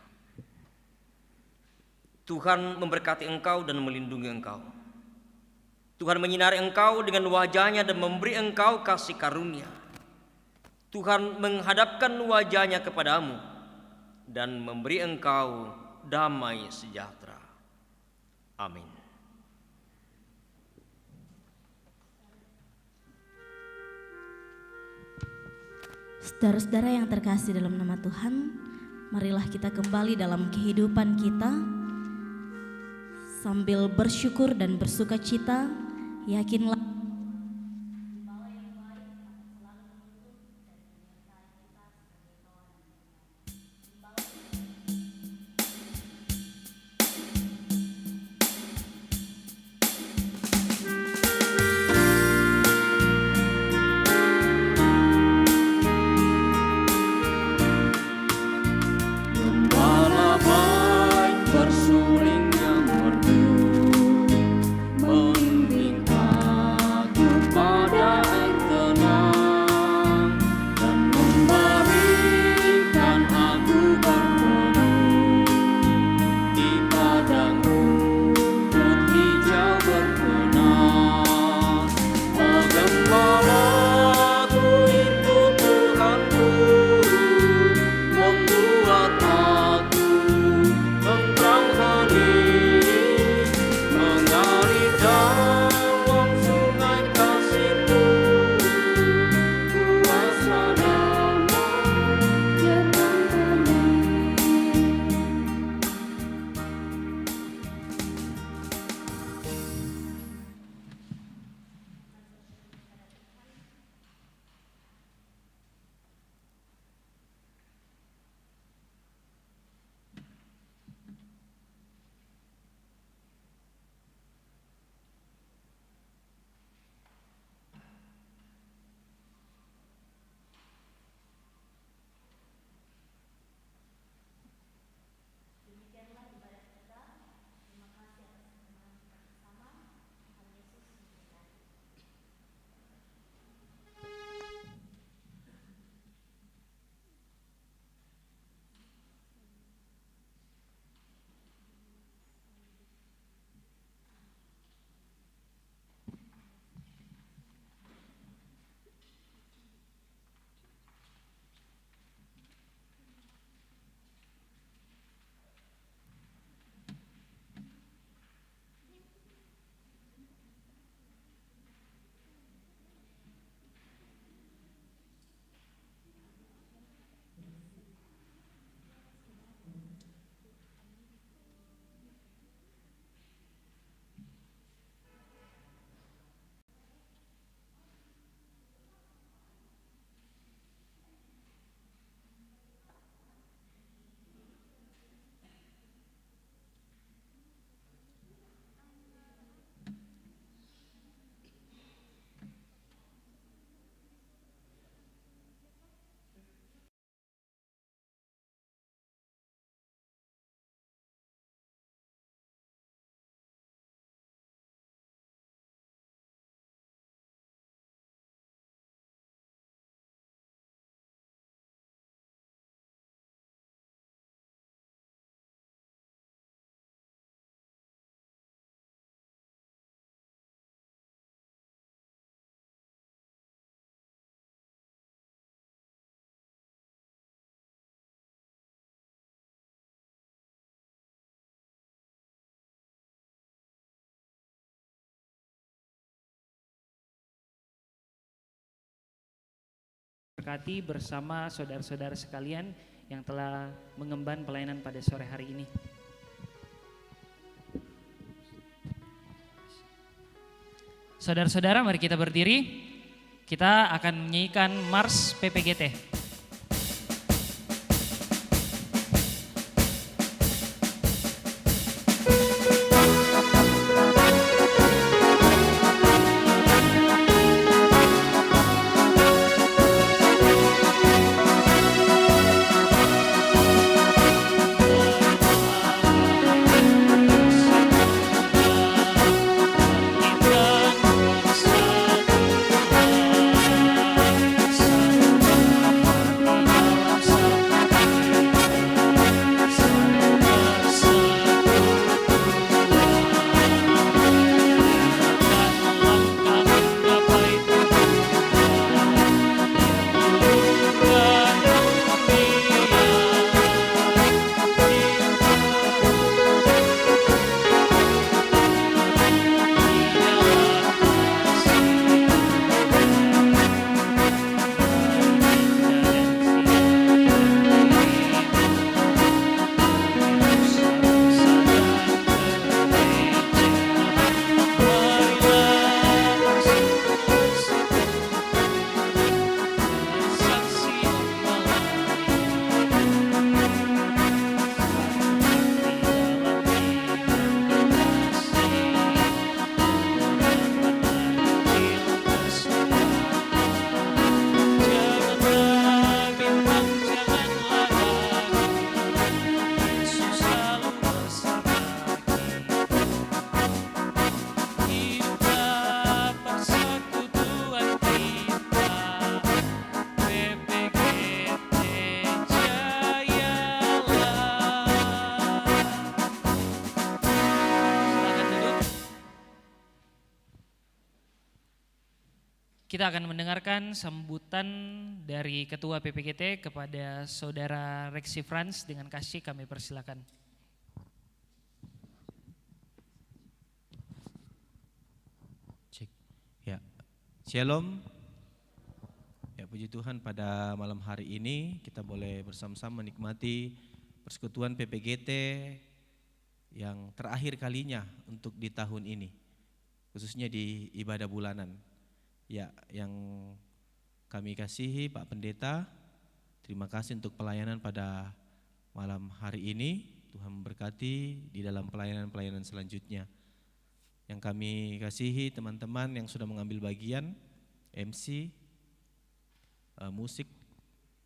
Tuhan memberkati engkau dan melindungi engkau. Tuhan menyinari engkau dengan wajah-Nya dan memberi engkau kasih karunia. Tuhan menghadapkan wajah-Nya kepadamu dan memberi engkau damai sejahtera. Amin. Saudara-saudara yang terkasih dalam nama Tuhan, marilah kita kembali dalam kehidupan kita sambil bersyukur dan bersuka cita. Yakinlah berkati bersama saudara-saudara sekalian yang telah mengemban pelayanan pada sore hari ini. Saudara-saudara, mari kita berdiri. Kita akan menyanyikan Mars PPGT. Kita akan mendengarkan sambutan dari Ketua PPGT kepada Saudara Rexy Franz. Dengan kasih kami persilakan. Cek. Ya. Shalom. Ya, puji Tuhan, pada malam hari ini kita boleh bersama-sama menikmati persekutuan PPGT yang terakhir kalinya untuk di tahun ini, khususnya di ibadah bulanan. Ya, yang kami kasihi Pak Pendeta, terima kasih untuk pelayanan pada malam hari ini. Tuhan memberkati di dalam pelayanan-pelayanan selanjutnya. Yang kami kasihi teman-teman yang sudah mengambil bagian, MC, musik,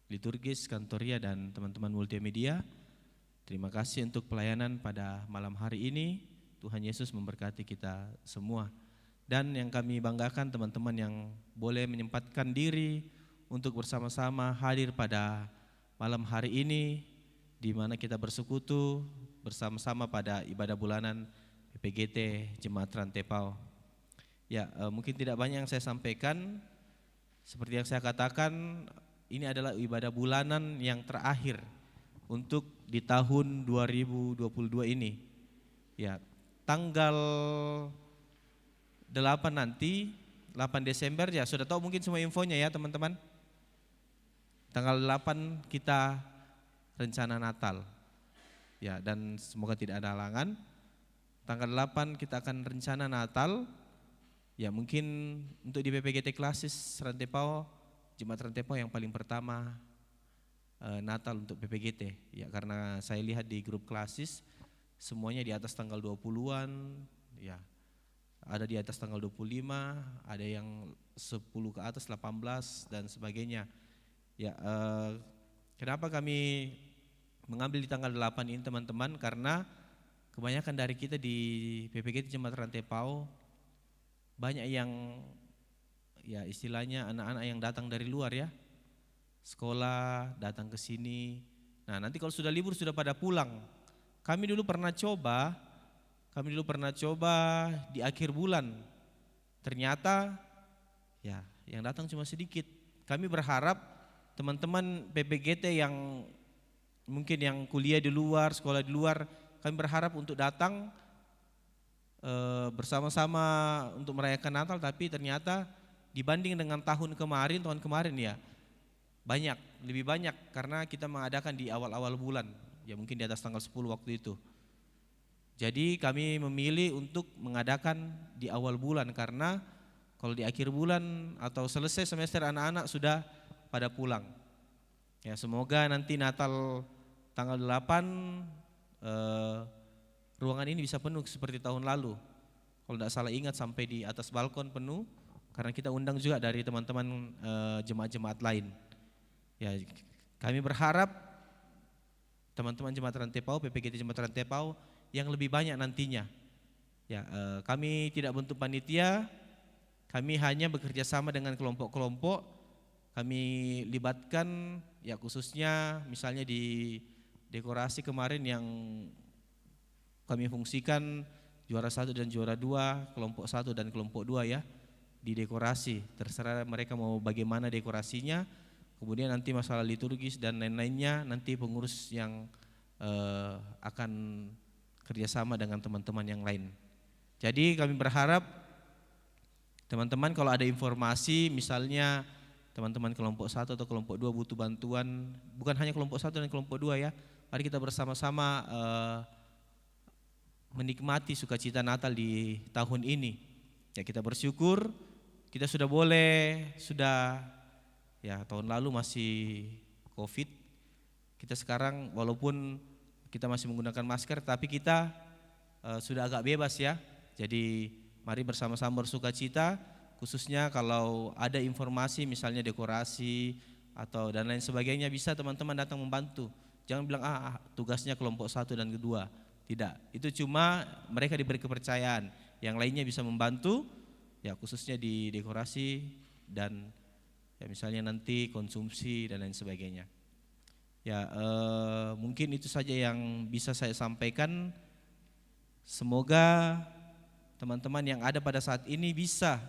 liturgis, kantoria, dan teman-teman multimedia. Terima kasih untuk pelayanan pada malam hari ini. Tuhan Yesus memberkati kita semua. Dan yang kami banggakan teman-teman yang boleh menyempatkan diri untuk bersama-sama hadir pada malam hari ini, di mana kita bersekutu bersama-sama pada ibadah bulanan PPGT Jemaat Rantepao. Ya, mungkin tidak banyak yang saya sampaikan. Seperti yang saya katakan, ini adalah ibadah bulanan yang terakhir untuk di tahun 2022 ini. Ya, tanggal 8 nanti, 8 Desember ya, sudah tahu mungkin semua infonya ya teman-teman. Tanggal 8 kita rencana Natal. Ya, dan semoga tidak ada halangan. Tanggal 8 kita akan rencana Natal. Ya, mungkin untuk di PPGT Klasis Rantepao, Jemaat Rantepao yang paling pertama Natal untuk PPGT. Ya, karena saya lihat di grup Klasis semuanya di atas tanggal 20-an, ya. Ada di atas tanggal 25, ada yang 10 ke atas, 18 dan sebagainya. Ya, kenapa kami mengambil di tanggal 8 ini teman-teman? Karena kebanyakan dari kita di PPGT Jemaat Rantepao banyak yang ya istilahnya anak-anak yang datang dari luar ya. Sekolah, datang ke sini. Nah, nanti kalau sudah libur sudah pada pulang. Kami dulu pernah coba di akhir bulan. Ternyata ya yang datang cuma sedikit. Kami berharap teman-teman PPGT yang mungkin yang kuliah di luar, sekolah di luar, kami berharap untuk datang bersama-sama untuk merayakan Natal, tapi ternyata dibanding dengan tahun kemarin ya lebih banyak karena kita mengadakan di awal-awal bulan, ya mungkin di atas tanggal 10 waktu itu. Jadi kami memilih untuk mengadakan di awal bulan karena kalau di akhir bulan atau selesai semester anak-anak sudah pada pulang. Ya, semoga nanti Natal tanggal 8 ruangan ini bisa penuh seperti tahun lalu. Kalau tidak salah ingat sampai di atas balkon penuh, karena kita undang juga dari teman-teman jemaat-jemaat lain. Ya, kami berharap teman-teman Jemaat Rantepau, PPGT Jemaat Rantepau yang lebih banyak nantinya. Ya, kami tidak bentuk panitia, kami hanya bekerja sama dengan kelompok-kelompok. Kami libatkan ya khususnya misalnya di dekorasi kemarin yang kami fungsikan juara 1 dan juara 2, kelompok 1 dan kelompok 2 ya, di dekorasi. Terserah mereka mau bagaimana dekorasinya. Kemudian nanti masalah liturgis dan lain-lainnya nanti pengurus yang akan kerjasama dengan teman-teman yang lain. Jadi kami berharap teman-teman kalau ada informasi misalnya teman-teman kelompok 1 atau kelompok 2 butuh bantuan, bukan hanya kelompok 1 dan kelompok 2 ya, mari kita bersama-sama menikmati sukacita Natal di tahun ini. Ya, kita bersyukur kita sudah ya tahun lalu masih COVID. Kita sekarang walaupun kita masih menggunakan masker tapi kita sudah agak bebas ya. Jadi mari bersama-sama bersukacita, khususnya kalau ada informasi misalnya dekorasi atau dan lain sebagainya bisa teman-teman datang membantu. Jangan bilang tugasnya kelompok 1 dan kedua. Tidak, itu cuma mereka diberi kepercayaan. Yang lainnya bisa membantu ya khususnya di dekorasi dan ya misalnya nanti konsumsi dan lain sebagainya. Ya mungkin itu saja yang bisa saya sampaikan. Semoga teman-teman yang ada pada saat ini bisa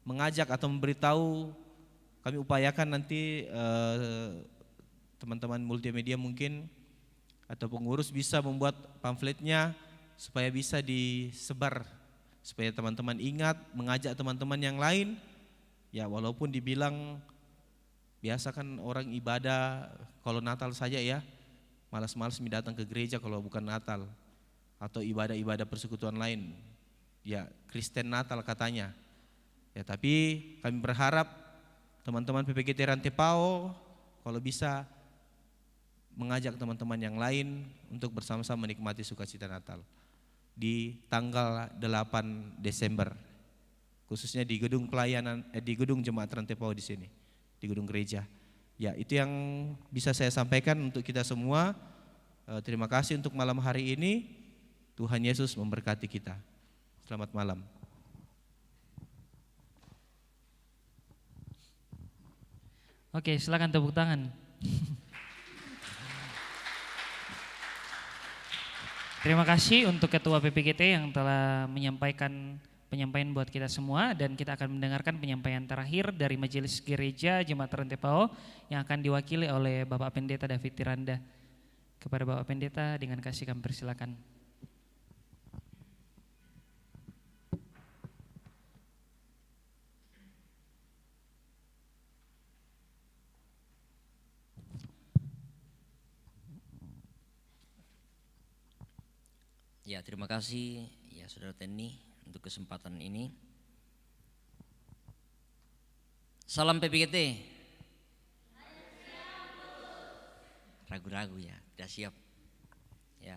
mengajak atau memberitahu. Kami upayakan nanti teman-teman multimedia mungkin atau pengurus bisa membuat pamfletnya supaya bisa disebar, supaya teman-teman ingat, mengajak teman-teman yang lain. Ya walaupun dibilang biasa kan orang ibadah kalau Natal saja ya, malas-malas datang ke gereja kalau bukan Natal atau ibadah-ibadah persekutuan lain. Ya Kristen Natal katanya. Ya tapi kami berharap teman-teman PPGT Rantepau kalau bisa mengajak teman-teman yang lain untuk bersama-sama menikmati sukacita Natal di tanggal 8 Desember. Khususnya di gedung pelayanan di gedung Jemaat Rantepau di sini, di gedung gereja. Ya, itu yang bisa saya sampaikan untuk kita semua. Terima kasih untuk malam hari ini. Tuhan Yesus memberkati kita. Selamat malam. Oke, silakan tepuk tangan. Terima kasih untuk Ketua PPGT yang telah menyampaikan penyampaian buat kita semua, dan kita akan mendengarkan penyampaian terakhir dari Majelis Gereja Jemaat Rantepau yang akan diwakili oleh Bapak Pendeta David Tiranda. Kepada Bapak Pendeta dengan kasih kami persilakan. Ya, terima kasih ya Saudara Teni untuk kesempatan ini. Salam PPGT. Ragu-ragu ya, tidak siap. Ya.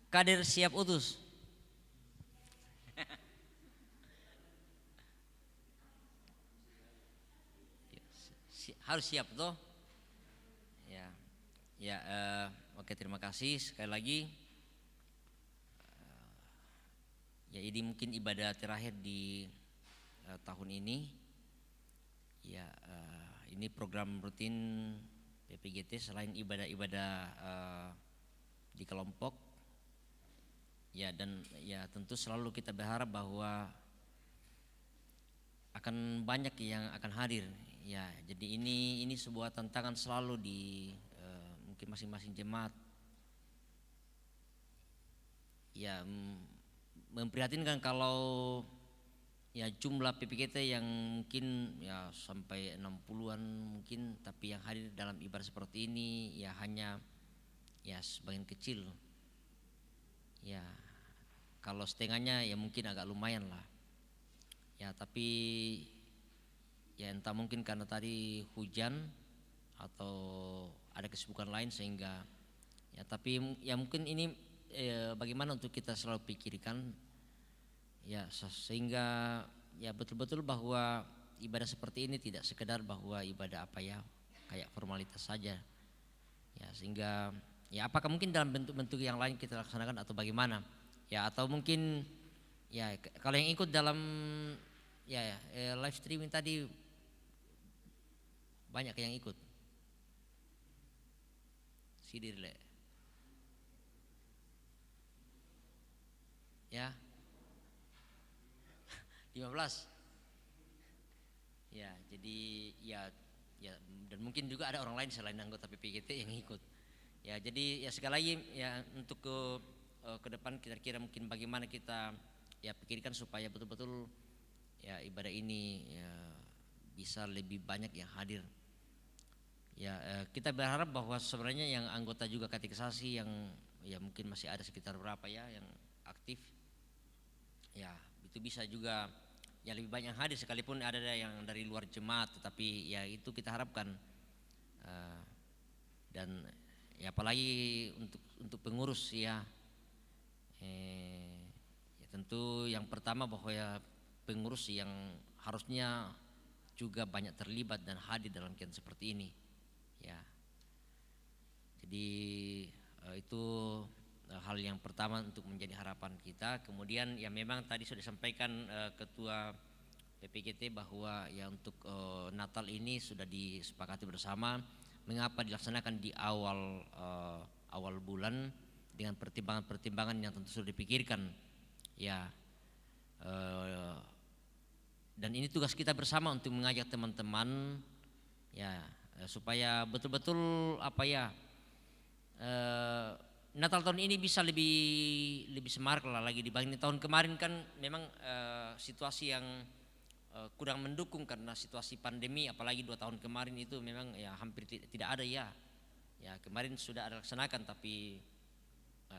Kader siap utus. Harus siap toh. Ya. Ya, oke, terima kasih sekali lagi. Ya, ini mungkin ibadah terakhir di tahun ini. Ya, ini program rutin PPGT selain ibadah-ibadah di kelompok. Ya, dan ya tentu selalu kita berharap bahwa akan banyak yang akan hadir. Ya, jadi ini sebuah tantangan selalu di mungkin masing-masing jemaat. Ya, memprihatinkan kalau ya jumlah PPGT yang mungkin ya sampai 60-an mungkin, tapi yang hadir dalam ibadah seperti ini ya hanya ya sebagian kecil. Ya, kalau setengahnya ya mungkin agak lumayan lah. Ya, tapi ya entah mungkin karena tadi hujan atau ada kesibukan lain sehingga ya, tapi ya mungkin ini bagaimana untuk kita selalu pikirkan ya, sehingga ya betul-betul bahwa ibadah seperti ini tidak sekedar bahwa ibadah apa ya kayak formalitas saja ya, sehingga ya apakah mungkin dalam bentuk-bentuk yang lain kita laksanakan atau bagaimana ya, atau mungkin ya kalau yang ikut dalam ya live streaming tadi banyak yang ikut sidirle ya 15 ya, jadi ya dan mungkin juga ada orang lain selain anggota PPGT yang ikut ya. Jadi ya sekali lagi ya untuk ke depan kira-kira mungkin bagaimana kita ya pikirkan supaya betul-betul ya ibadah ini ya bisa lebih banyak yang hadir ya. Kita berharap bahwa sebenarnya yang anggota juga katekisasi yang ya mungkin masih ada sekitar berapa ya yang aktif ya, itu bisa juga ya lebih banyak hadir, sekalipun ada yang dari luar jemaat, tetapi ya itu kita harapkan. Dan ya apalagi untuk pengurus ya, ya tentu yang pertama bahwa ya pengurus yang harusnya juga banyak terlibat dan hadir dalam kegiatan seperti ini ya. Jadi itu hal yang pertama untuk menjadi harapan kita. Kemudian ya memang tadi sudah disampaikan Ketua PPGT bahwa ya untuk Natal ini sudah disepakati bersama mengapa dilaksanakan di awal bulan dengan pertimbangan-pertimbangan yang tentu sudah dipikirkan ya. Dan ini tugas kita bersama untuk mengajak teman-teman ya supaya betul-betul apa ya Natal tahun ini bisa lebih semarak lah lagi dibanding tahun kemarin. Kan memang situasi yang kurang mendukung karena situasi pandemi, apalagi 2 tahun kemarin itu memang ya hampir tidak ada ya. Ya kemarin sudah ada laksanakan tapi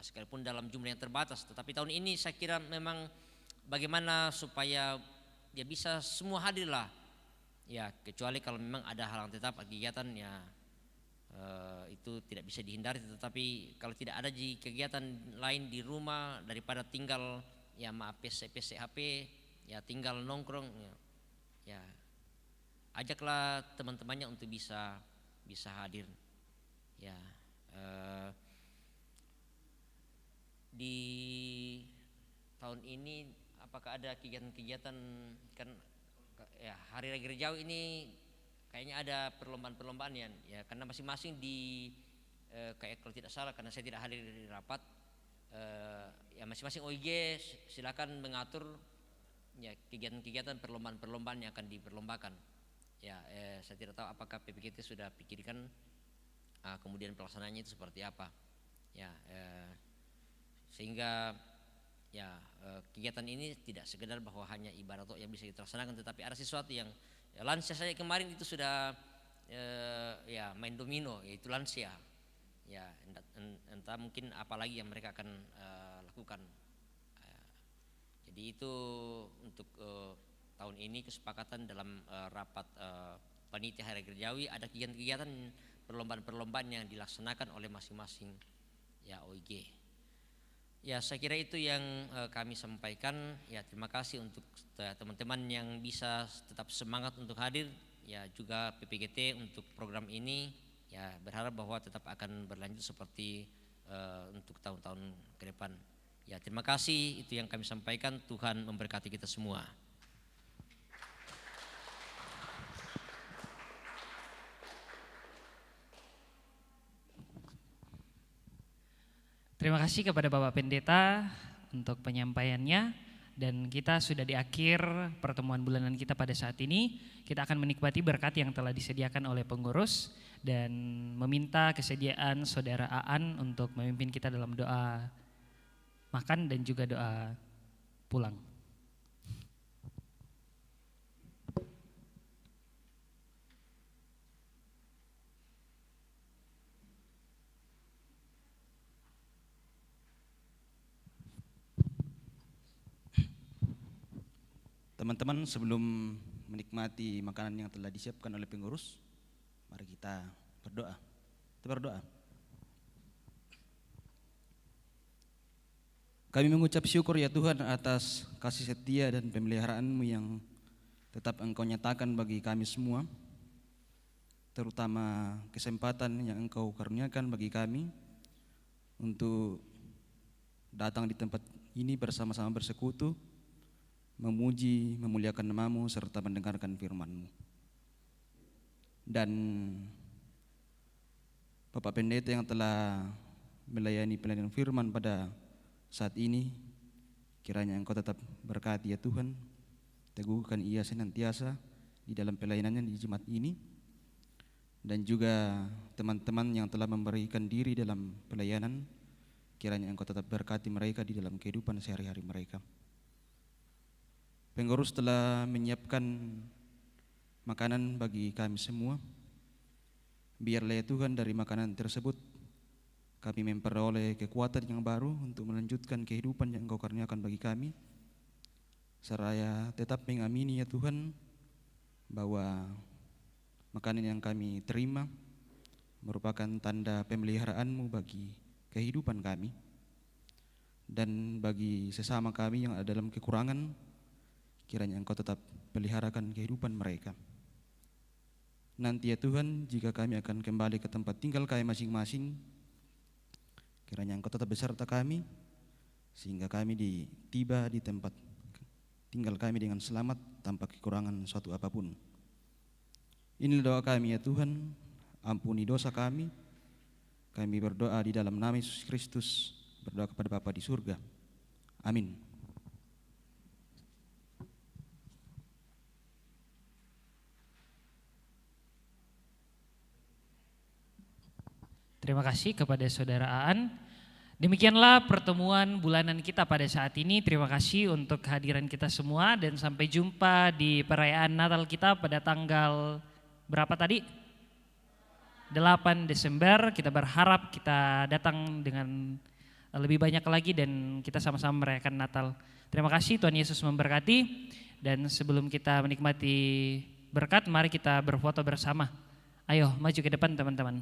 sekalipun dalam jumlah yang terbatas. Tetapi tahun ini saya kira memang bagaimana supaya ya bisa semua hadir lah. Ya kecuali kalau memang ada halang tetap kegiatan ya itu tidak bisa dihindari, tetapi kalau tidak ada kegiatan lain di rumah daripada tinggal ya PC HP ya tinggal nongkrong ya ajaklah teman-temannya untuk bisa hadir ya. Di tahun ini apakah ada kegiatan-kegiatan, kan ya hari raya gerejawi ini kayaknya ada perlombaan-perlombaan ya karena masing-masing di kayak kalau tidak salah karena saya tidak hadir di rapat ya masing-masing OIG silakan mengatur ya kegiatan-kegiatan perlombaan-perlombaan yang akan diperlombakan ya. Saya tidak tahu apakah PPGT sudah pikirkan kemudian pelaksanaannya itu seperti apa ya, sehingga ya kegiatan ini tidak sekedar bahwa hanya ibadah yang bisa dilaksanakan, tetapi ada sesuatu yang ya, lansia saya kemarin itu sudah ya main domino, yaitu lansia ya, entah mungkin apalagi yang mereka akan lakukan. Jadi itu untuk tahun ini kesepakatan dalam rapat panitia hari gerejawi ada kegiatan-kegiatan perlombaan-perlombaan yang dilaksanakan oleh masing-masing ya OIG. Ya saya kira itu yang kami sampaikan ya. Terima kasih untuk teman-teman yang bisa tetap semangat untuk hadir ya, juga PPGT untuk program ini ya, berharap bahwa tetap akan berlanjut seperti untuk tahun-tahun ke depan ya. Terima kasih, itu yang kami sampaikan. Tuhan memberkati kita semua. Terima kasih kepada Bapak Pendeta untuk penyampaiannya, dan kita sudah di akhir pertemuan bulanan kita pada saat ini. Kita akan menikmati berkat yang telah disediakan oleh pengurus dan meminta kesediaan Saudara Aan untuk memimpin kita dalam doa makan dan juga doa pulang. Teman-teman, sebelum menikmati makanan yang telah disiapkan oleh pengurus, mari kita berdoa. Kita berdoa. Kami mengucap syukur ya Tuhan atas kasih setia dan pemeliharaan-Mu yang tetap Engkau nyatakan bagi kami semua, terutama kesempatan yang Engkau karuniakan bagi kami untuk datang di tempat ini bersama-sama bersekutu, memuji, memuliakan nama-Mu serta mendengarkan firman-Mu. Dan Bapak Pendeta yang telah melayani pelayanan firman pada saat ini, kiranya Engkau tetap berkati ya Tuhan, teguhkan ia senantiasa di dalam pelayanannya di jemaat ini, dan juga teman-teman yang telah memberikan diri dalam pelayanan, kiranya Engkau tetap berkati mereka di dalam kehidupan sehari-hari mereka. Pengurus telah menyiapkan makanan bagi kami semua. Biarlah ya Tuhan dari makanan tersebut kami memperoleh kekuatan yang baru untuk melanjutkan kehidupan yang Engkau karuniakan bagi kami. Seraya tetap mengamini ya Tuhan bahwa makanan yang kami terima merupakan tanda pemeliharaan-Mu bagi kehidupan kami dan bagi sesama kami yang ada dalam kekurangan. Kiranya Engkau tetap peliharakan kehidupan mereka. Nanti ya Tuhan, jika kami akan kembali ke tempat tinggal kami masing-masing, kiranya Engkau tetap beserta kami, sehingga kami tiba di tempat tinggal kami dengan selamat tanpa kekurangan suatu apapun. Inilah doa kami ya Tuhan, ampuni dosa kami. Kami berdoa di dalam nama Yesus Kristus, berdoa kepada Bapa di surga. Amin. Terima kasih kepada Saudara Aan. Demikianlah pertemuan bulanan kita pada saat ini. Terima kasih untuk kehadiran kita semua dan sampai jumpa di perayaan Natal kita pada tanggal berapa tadi? 8 Desember. Kita berharap kita datang dengan lebih banyak lagi dan kita sama-sama merayakan Natal. Terima kasih, Tuhan Yesus memberkati. Dan sebelum kita menikmati berkat, mari kita berfoto bersama. Ayo maju ke depan teman-teman.